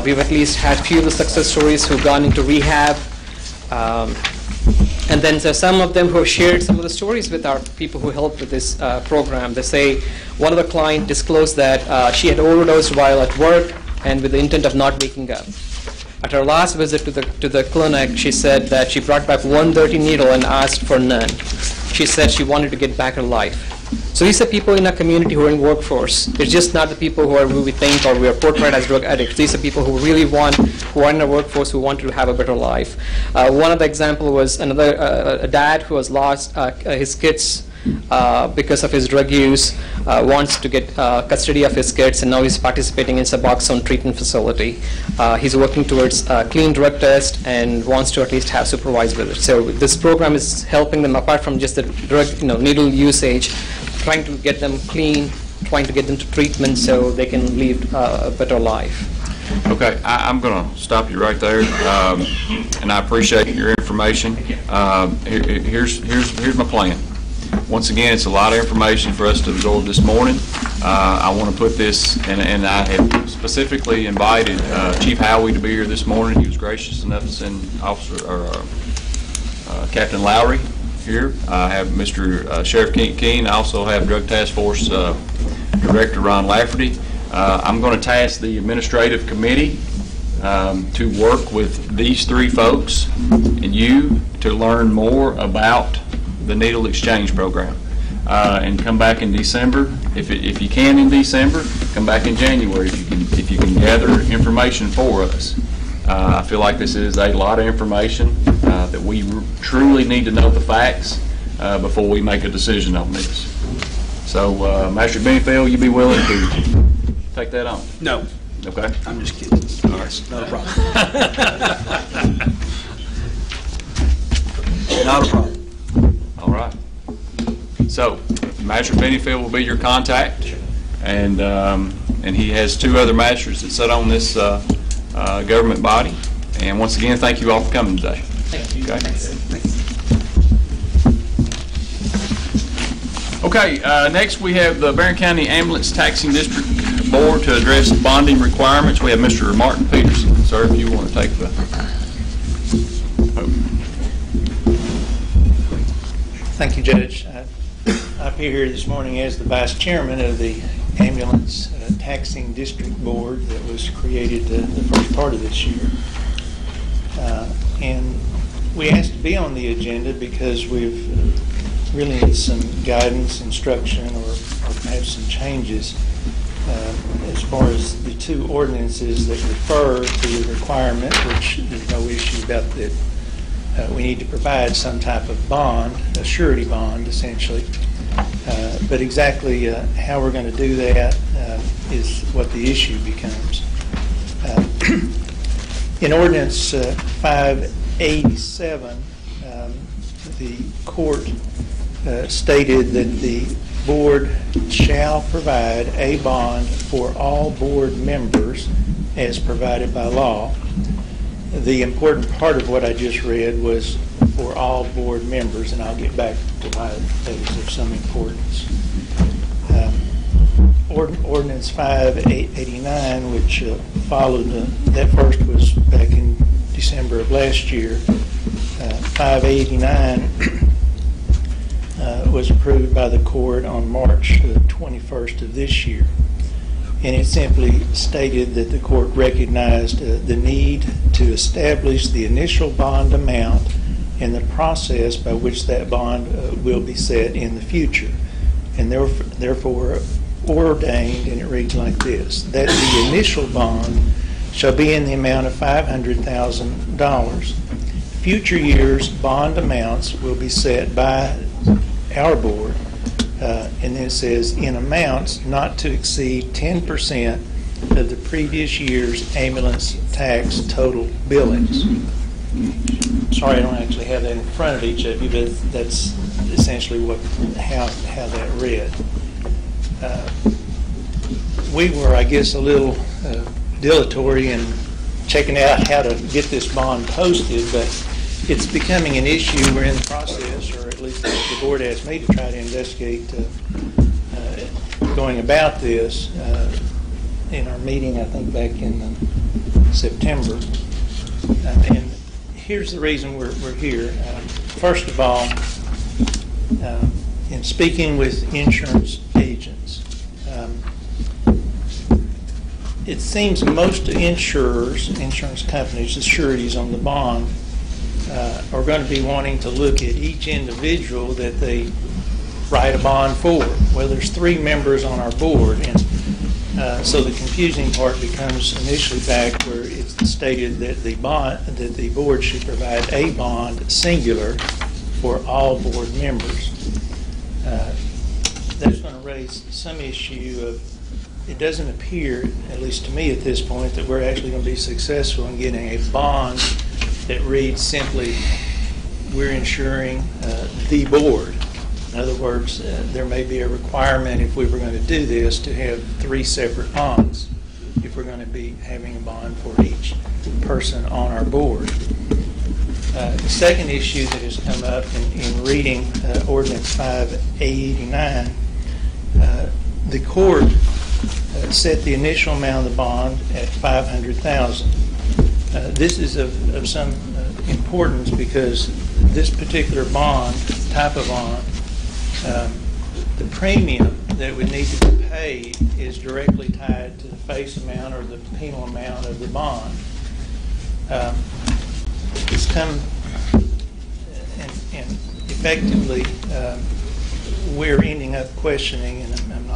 We've at least had few of the success stories who've gone into rehab. And then there's some of them who have shared some of the stories with our people who helped with this program. They say one of the clients disclosed that she had overdosed while at work and with the intent of not waking up. At her last visit to the clinic, she said that she brought back one dirty needle and asked for none. She said she wanted to get back her life. So these are people in our community who are in workforce. It's just not the people who we think or we are portrayed as drug addicts. These are people who really who are in our workforce, who want to have a better life. One of the example was a dad who has lost his kids because of his drug use, wants to get custody of his kids, and now he's participating in Suboxone treatment facility. He's working towards a clean drug test and wants to at least have supervised visits. So this program is helping them, apart from just the drug, needle usage, trying to get them clean, trying to get them to treatment so they can live a better life. Okay, I'm going to stop you right there, and I appreciate your information. Here's my plan. Once again, it's a lot of information for us to absorb this morning. I want to put this, and I have specifically invited Chief Howey to be here this morning. He was gracious enough to send Captain Lowry here. I have Mr. Sheriff Keene. I also have Drug Task Force Director Ron Lafferty. I'm going to task the administrative committee to work with these three folks and you to learn more about the needle exchange program, and come back in December. If you can in December, come back in January if you can gather information for us. I feel like this is a lot of information that we truly need to know the facts before we make a decision on this. So, Master Benfield, you be willing to take that on? No. Okay. I'm just kidding. All right. Not a problem. Not a problem. All right. So, Master Benfield will be your contact, and he has two other masters that sit on this government body. And once again, thank you all for coming today. Thank you. Okay. Okay, next we have the Barren County Ambulance Taxing District Board to address the bonding requirements. We have Mr. Martin Peterson. Sir, if you want to take the podium. Thank you, Judge. I appear here this morning as the Vice Chairman of the Ambulance Taxing District Board that was created the first part of this year. And we asked to be on the agenda because we've really need some guidance, instruction, or perhaps some changes as far as the two ordinances that refer to the requirement, which there's no issue about that we need to provide some type of bond, a surety bond essentially. But exactly how we're going to do that is what the issue becomes. In Ordinance 587, the court stated that the board shall provide a bond for all board members as provided by law. The important part of what I just read was for all board members, and I'll get back to why that is of some importance. Ordinance 589, which followed, that first was back in December of last year. 589 was approved by the court on March 21st of this year. And it simply stated that the court recognized the need to establish the initial bond amount and the process by which that bond will be set in the future. And therefore ordained, and it reads like this, that the initial bond shall be in the amount of $500,000. Future years' bond amounts will be set by our board, and then it says in amounts not to exceed 10% of the previous year's ambulance tax total billings. Sorry, I don't actually have that in front of each of you, but that's essentially how that read. We were, I guess, a little dilatory in checking out how to get this bond posted, but it's becoming an issue. We're in the process, or at least the board asked me to try to investigate going about this in our meeting, I think, back in September. And here's the reason we're here. First of all, in speaking with insurance agents, it seems most insurers, insurance companies, the sureties on the bond, are going to be wanting to look at each individual that they write a bond for. Well, there's 3 members on our board, and so the confusing part becomes initially back where it's stated that the board should provide a bond singular for all board members. That's going to raise some issue of, it doesn't appear, at least to me at this point, that we're actually going to be successful in getting a bond that reads simply, we're insuring the board. In other words, there may be a requirement if we were going to do this to have 3 separate bonds if we're going to be having a bond for each person on our board. The second issue that has come up in reading Ordinance 589, the court set the initial amount of the bond at $500,000. This is of some importance because this particular bond, type of bond, the premium that would need to be paid is directly tied to the face amount or the penal amount of the bond. It's come, and effectively, we're ending up questioning, and I'm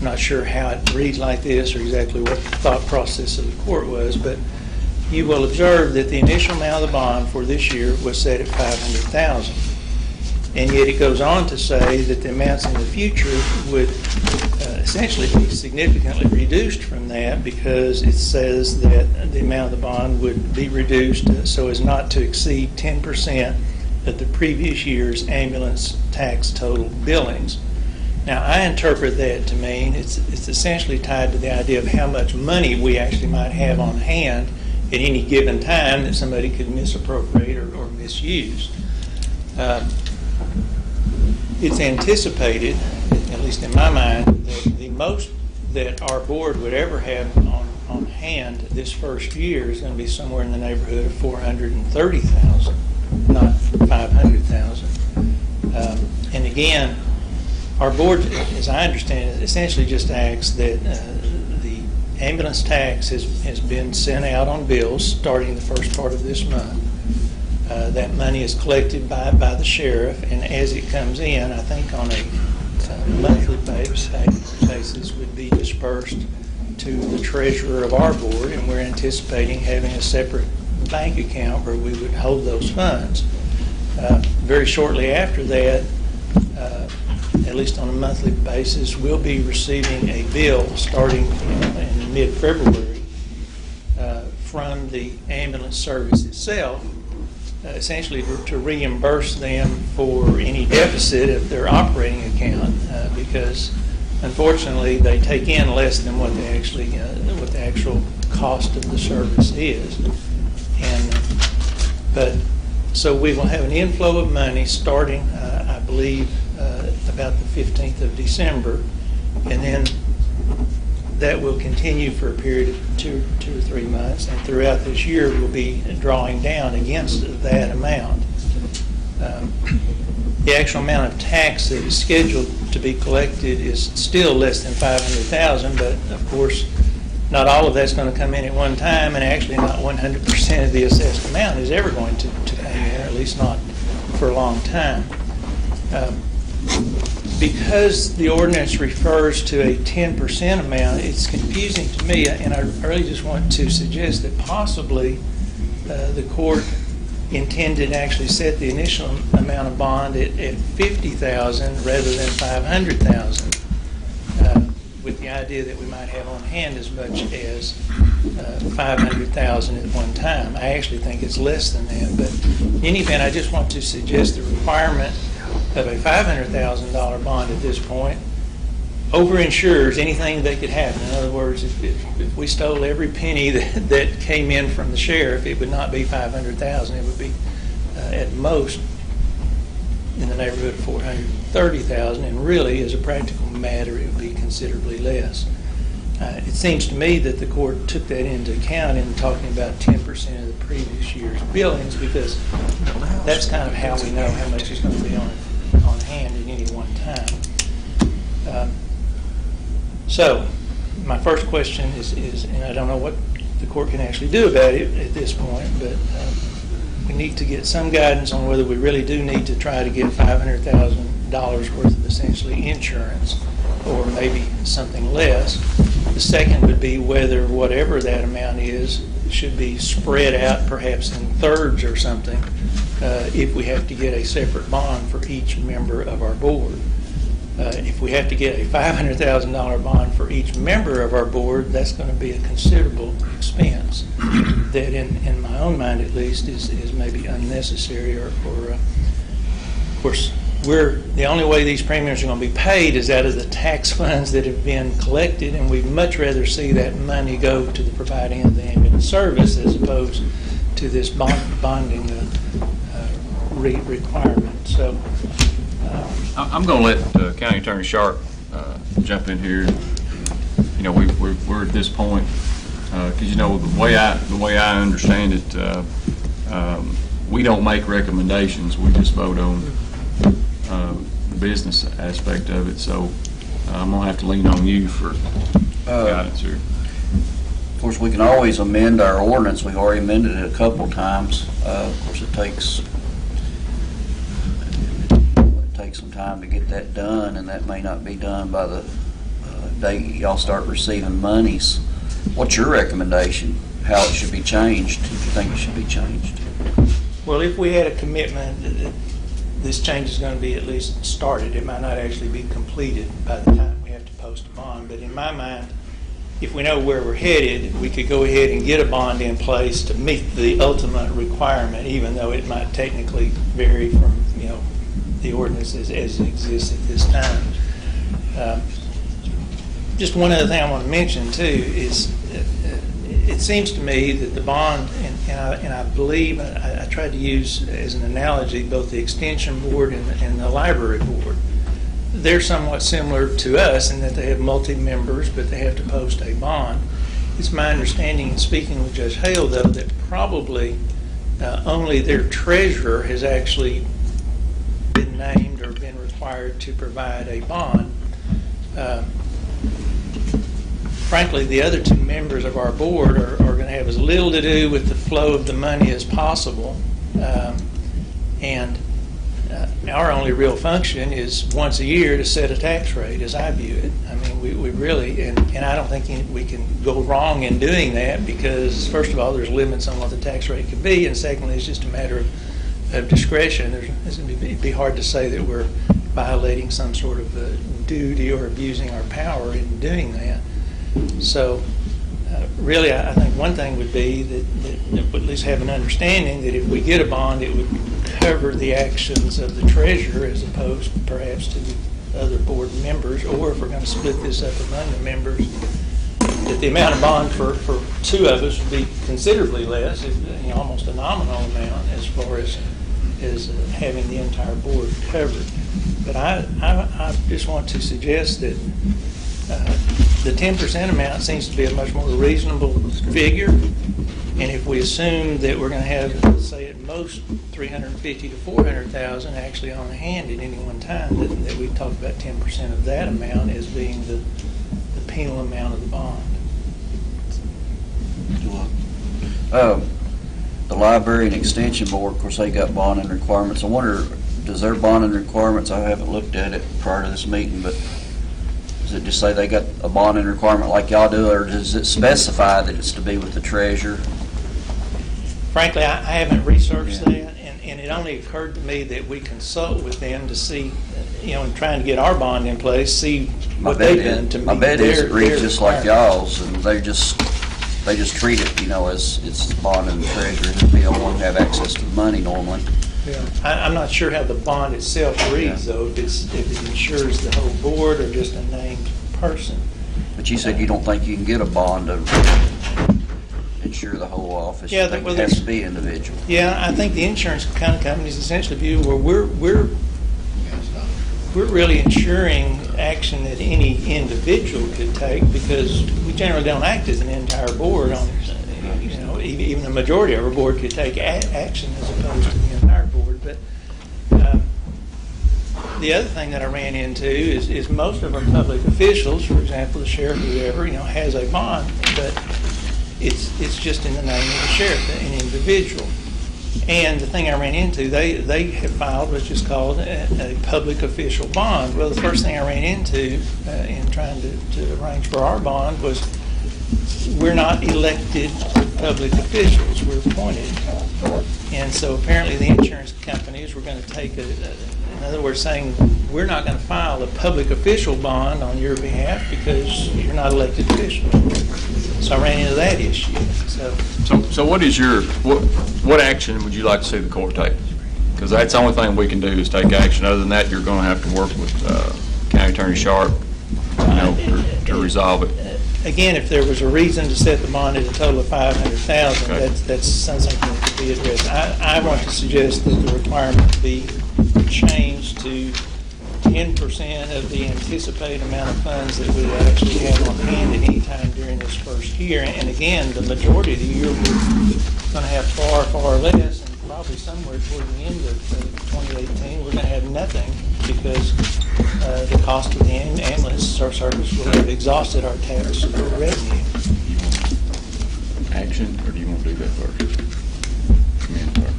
not sure how it reads like this or exactly what the thought process of the court was, but you will observe that the initial amount of the bond for this year was set at $500,000. And yet it goes on to say that the amounts in the future would essentially be significantly reduced from that, because it says that the amount of the bond would be reduced so as not to exceed 10% of the previous year's ambulance tax total billings. Now, I interpret that to mean it's essentially tied to the idea of how much money we actually might have on hand at any given time that somebody could misappropriate or misuse. it's anticipated, at least in my mind, that the most that our board would ever have on hand this first year is going to be somewhere in the neighborhood of $430,000, not $500,000. And again, our board, as I understand it, essentially just acts that the ambulance tax has been sent out on bills starting the first part of this month. That money is collected by the sheriff, and as it comes in, I think on a monthly basis would be dispersed to the treasurer of our board, and we're anticipating having a separate bank account where we would hold those funds. Very shortly after that, at least on a monthly basis, we'll be receiving a bill starting in mid-February from the ambulance service itself, essentially to reimburse them for any deficit of their operating account, because unfortunately they take in less than what they actually what the actual cost of the service is. So we will have an inflow of money starting, I believe, about the 15th of December, and then that will continue for a period of two or 3 months, and throughout this year we'll be drawing down against that amount. The actual amount of tax that is scheduled to be collected is still less than $500,000, but of course not all of that's going to come in at one time, and actually not 100% of the assessed amount is ever going to come in, or at least not for a long time. Because the ordinance refers to a 10% amount, it's confusing to me, and I really just want to suggest that possibly the court intended to actually set the initial amount of bond at $50,000 rather than $500,000, with the idea that we might have on hand as much as $500,000 at one time. I actually think it's less than that, but in any event, I just want to suggest the requirement of a $500,000 bond at this point overinsures anything that could happen. In other words, if we stole every penny that came in from the sheriff, it would not be $500,000. It would be at most in the neighborhood of $430,000, and really, as a practical matter, it would be considerably less. It seems to me that the court took that into account in talking about 10% of the previous year's billings, because that's kind of how we know how much is going to be on hand at any one time. So my first question is, and I don't know what the court can actually do about it at this point, but we need to get some guidance on whether we really do need to try to get $500,000 worth of essentially insurance, or maybe something less. The second would be whether whatever that amount is should be spread out perhaps in thirds or something, if we have to get a separate bond for each member of our board. If we have to get a $500,000 bond for each member of our board, that's going to be a considerable expense that, in my own mind at least, is maybe unnecessary, or of course, the only way these premiums are going to be paid is out of the tax funds that have been collected, and we'd much rather see that money go to the providing of the ambulance service as opposed to this bonding requirement. So I'm going to let County Attorney Sharp jump in here. You know, we're at this point because you know the way I understand it, we don't make recommendations. We just vote on the business aspect of it. So I'm going to have to lean on you for guidance here. Of course, we can always amend our ordinance. We've already amended it a couple times. Of course, it takes some time to get that done, and that may not be done by the day y'all start receiving monies. What's your recommendation? How it should be changed? If you think it should be changed? Well, if we had a commitment that this change is going to be at least started, it might not actually be completed by the time we have to post a bond. But in my mind, if we know where we're headed, we could go ahead and get a bond in place to meet the ultimate requirement, even though it might technically vary from, you know, the ordinance as it exists at this time. Just one other thing I want to mention too is it seems to me that the bond, and I believe I tried to use as an analogy both the extension board and the library board. they're somewhat similar to us in that they have multi-members, but they have to post a bond. It's my understanding, in speaking with Judge Hale, though, that probably only their treasurer has actually been named or been required to provide a bond. Frankly, the other two members of our board are going to have as little to do with the flow of the money as possible. And our only real function is once a year to set a tax rate, as I view it. I mean, we really, and I don't think we can go wrong in doing that because, first of all, there's limits on what the tax rate can be, and secondly, it's just a matter of discretion. It'd be hard to say that we're violating some sort of duty or abusing our power in doing that. So, really, I think one thing would be that would at least have an understanding that if we get a bond, it would cover the actions of the treasurer as opposed perhaps to the other board members, or if we're going to split this up among the members, that the amount of bond for two of us would be considerably less, almost a nominal amount as far as having the entire board covered. But I just want to suggest that the 10% amount seems to be a much more reasonable figure, and if we assume that we're going to have, let's say at most, 350 to 400,000 actually on hand at any one time, that we talk about 10% of that amount as being the penal amount of the bond. The library and extension board, of course, they got bonding requirements. I wonder, does their bonding requirements, I haven't looked at it prior to this meeting, but does it just say they got a bonding requirement like y'all do, or does it specify that it's to be with the treasurer? Frankly, I haven't researched that, and it only occurred to me that we consult with them to see, in trying to get our bond in place, see what they've done to meet their My bet is it reads just like requirements. y'all's, and they just treat it, as it's bond and the treasurer, and we don't want to have access to the money normally. Yeah. I'm not sure how the bond itself reads, though, if it insures the whole board or just a named person. But you said you don't think you can get a bond to insure the whole office. Yeah, You think it has to be individual. Yeah, I think the insurance companies essentially view where we're really insuring action that any individual could take, because we generally don't act as an entire board on, even the majority of our board could take action as opposed to the entire board. But the other thing that I ran into is most of our public officials, for example, the sheriff, whoever, has a bond, but it's just in the name of the sheriff, an individual. And the thing I ran into, they have filed what's just called a public official bond. Well, the first thing I ran into in trying to arrange for our bond was we're not elected public officials, we're appointed. And so apparently the insurance companies were going to take in other words, saying we're not going to file a public official bond on your behalf because you're not elected official. So I ran into that issue. So what is what action would you like to see the court take? Because that's the only thing we can do is take action. Other than that, you're going to have to work with County Attorney Sharp, to resolve it. Again, if there was a reason to set the bond at a total of $500,000, okay, that's something that could be addressed. I want to suggest that the requirement be changed to 10% of the anticipated amount of funds that we actually have on hand at any time during this first year. And again, the majority of the year we're going to have far, far less, and probably somewhere toward the end of 2018 we're going to have nothing because the cost of the ambulance service will have exhausted our tax revenue. Action, or do you want to do that first? Come in first.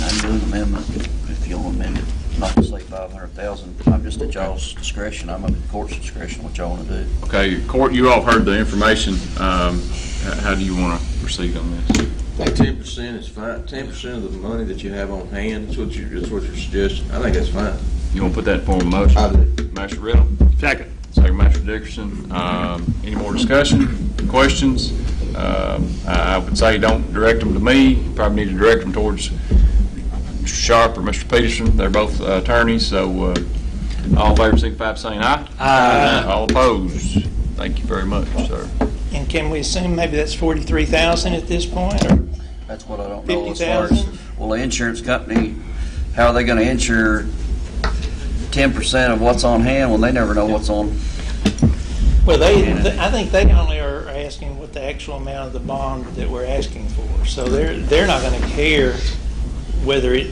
I can do an amendment if you want to amend it. Not to say 500,000. I'm just at y'all's discretion. I'm at the court's discretion what y'all want to do. Okay, court, you all heard the information. How do you want to proceed on this? I think 10% is fine. 10% of the money that you have on hand, that's what you're suggesting. I think that's fine. You want to put that in form of motion? I do. Master Riddle? Second. Second, Master Dickerson. Any more discussion, questions? I would say don't direct them to me. You probably need to direct them towards Mr. Sharp or Mr. Peterson. They're both attorneys, so all in favor signify by saying aye. Aye. All opposed? Thank you very much, sir. And can we assume maybe that's 43,000 at this point, or that's what I don't know. 50,000? Well, the insurance company, how are they going to insure 10% of what's on hand when they never know what's on. Well, I think they only are asking what the actual amount of the bond that we're asking for. So they're not going to care whether it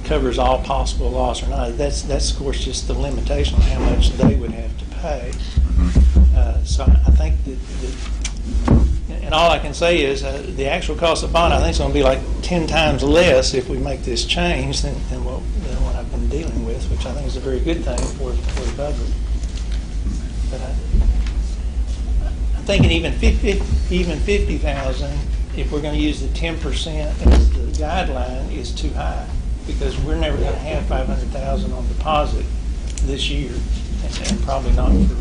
covers all possible loss or not. That's of course just the limitation on how much they would have to pay. So I think that, and all I can say is the actual cost of bond I think is going to be like 10 times less if we make this change than what I've been dealing with, which I think is a very good thing for the public. But I'm thinking even 50,000, if we're going to use the 10% as the guideline, is too high, because we're never going to have 500,000 on deposit this year, and probably not for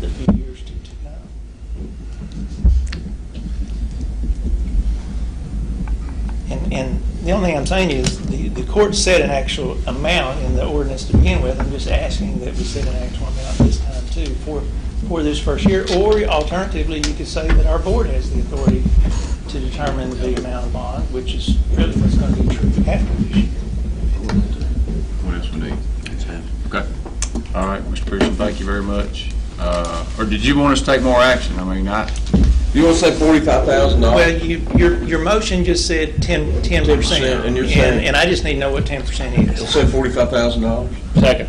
a few years to come. And the only thing I'm saying is the court set an actual amount in the ordinance to begin with. I'm just asking that we set an actual amount this time too for this first year. Or alternatively, you could say that our board has the authority to determine the amount of bond, which is really what's going to be true after this year. What else we need? Okay. All right, Mr. Pearson, thank you very much. Or did you want us to take more action? I mean, You want to say $45,000? Well, your motion just said 10%, and you're saying, and I just need to know what 10% is. It'll say $45,000. Second.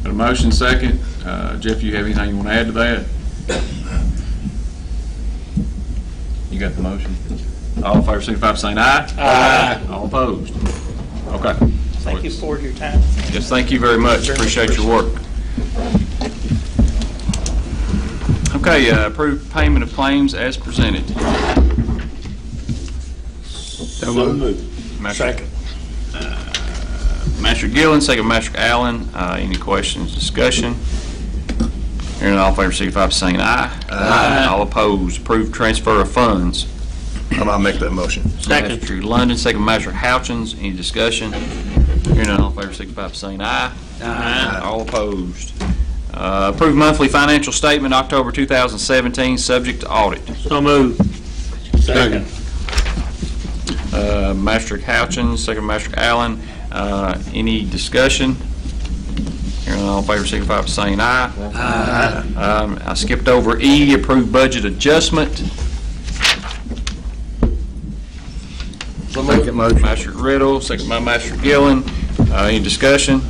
Got a motion second. Jeff, you have anything you want to add to that? You got the motion? All in favor, signify by saying aye. Aye. All opposed? Okay. Thank you for your time. Yes, thank you very much. Appreciate your work. Okay, approved payment of claims as presented. So moved. Second. Master Gillen, second Master Allen. Any questions, discussion? Hearing all in favor, signify by saying aye. Aye. All opposed? Approved transfer of funds. I'll make that motion. Second. Master London, second Master Houchins. Any discussion? Hearing all in favor, signify by saying aye. Aye. All opposed? Approved monthly financial statement, October 2017, subject to audit. So moved. Second. Master Houchins, second Master Allen. Any discussion? Hearing all in favor, signify by saying aye. Aye. I skipped over E, approved budget adjustment. Second motion. Master Riddle, second by Master Gillen. Any discussion?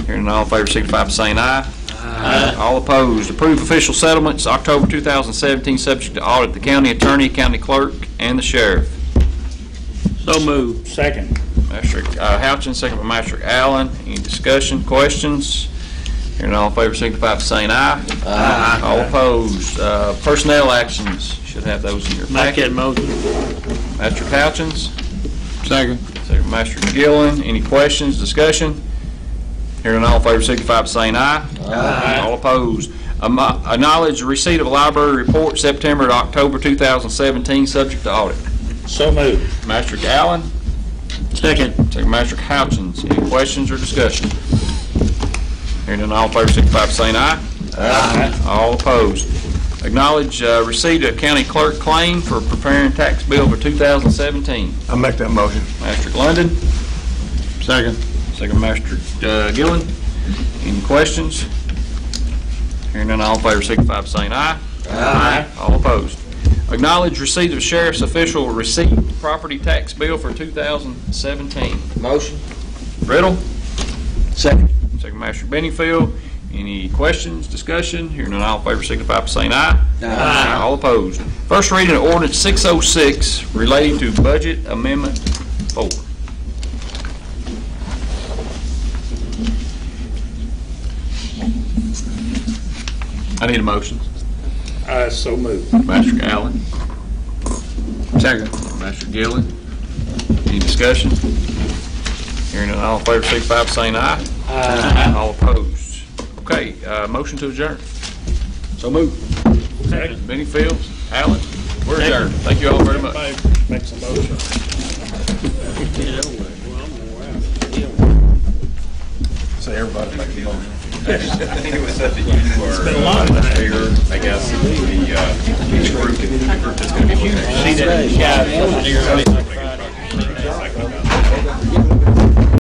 Hearing all in favor, signify by saying aye. Aye. All opposed. Approved official settlements, October 2017, subject to audit, the county attorney, county clerk, and the sheriff. So moved. Second. Master Houchins, second by Master Allen. Any discussion, questions? Hearing all in favor, signify by saying aye. Aye. All opposed. Personnel actions, should have those in your Make packet. that motion. Master Houchins. Second. Second Master Gillen. Any questions, discussion? Hearing all in favor, signify by saying aye. Aye. All opposed. Acknowledge the receipt of a library report September to October 2017, subject to audit. So moved. Master Allen. Second. Second Master Houchins. Any questions or discussion? Hearing all in favor, signify by saying aye. Aye. All opposed. Acknowledge receipt of county clerk claim for preparing tax bill for 2017. I'll make that motion. Master London. Second. Second Master Gillen. Any questions? Hearing none, all in favor, signify by saying aye. Aye. All opposed. Acknowledge receipt of sheriff's official receipt property tax bill for 2017. Motion. Riddle. Second. Second Master Benningfield. Any questions, discussion? Hearing none, all in favor, signify by saying aye. Aye. All opposed. First reading of ordinance 606 relating to budget amendment 4. I need a motion. So moved. Master Allen. Second. Master Gillen. Any discussion? Hearing none, all in favor, signify by saying aye. Aye. All opposed. Okay, motion to adjourn. So moved. Second. Benningfield, Allen, we're adjourned. Thank you all very much. Make some motion. So everybody make the motion. I think it was said that you were here, I guess, the group that's going to be looking at.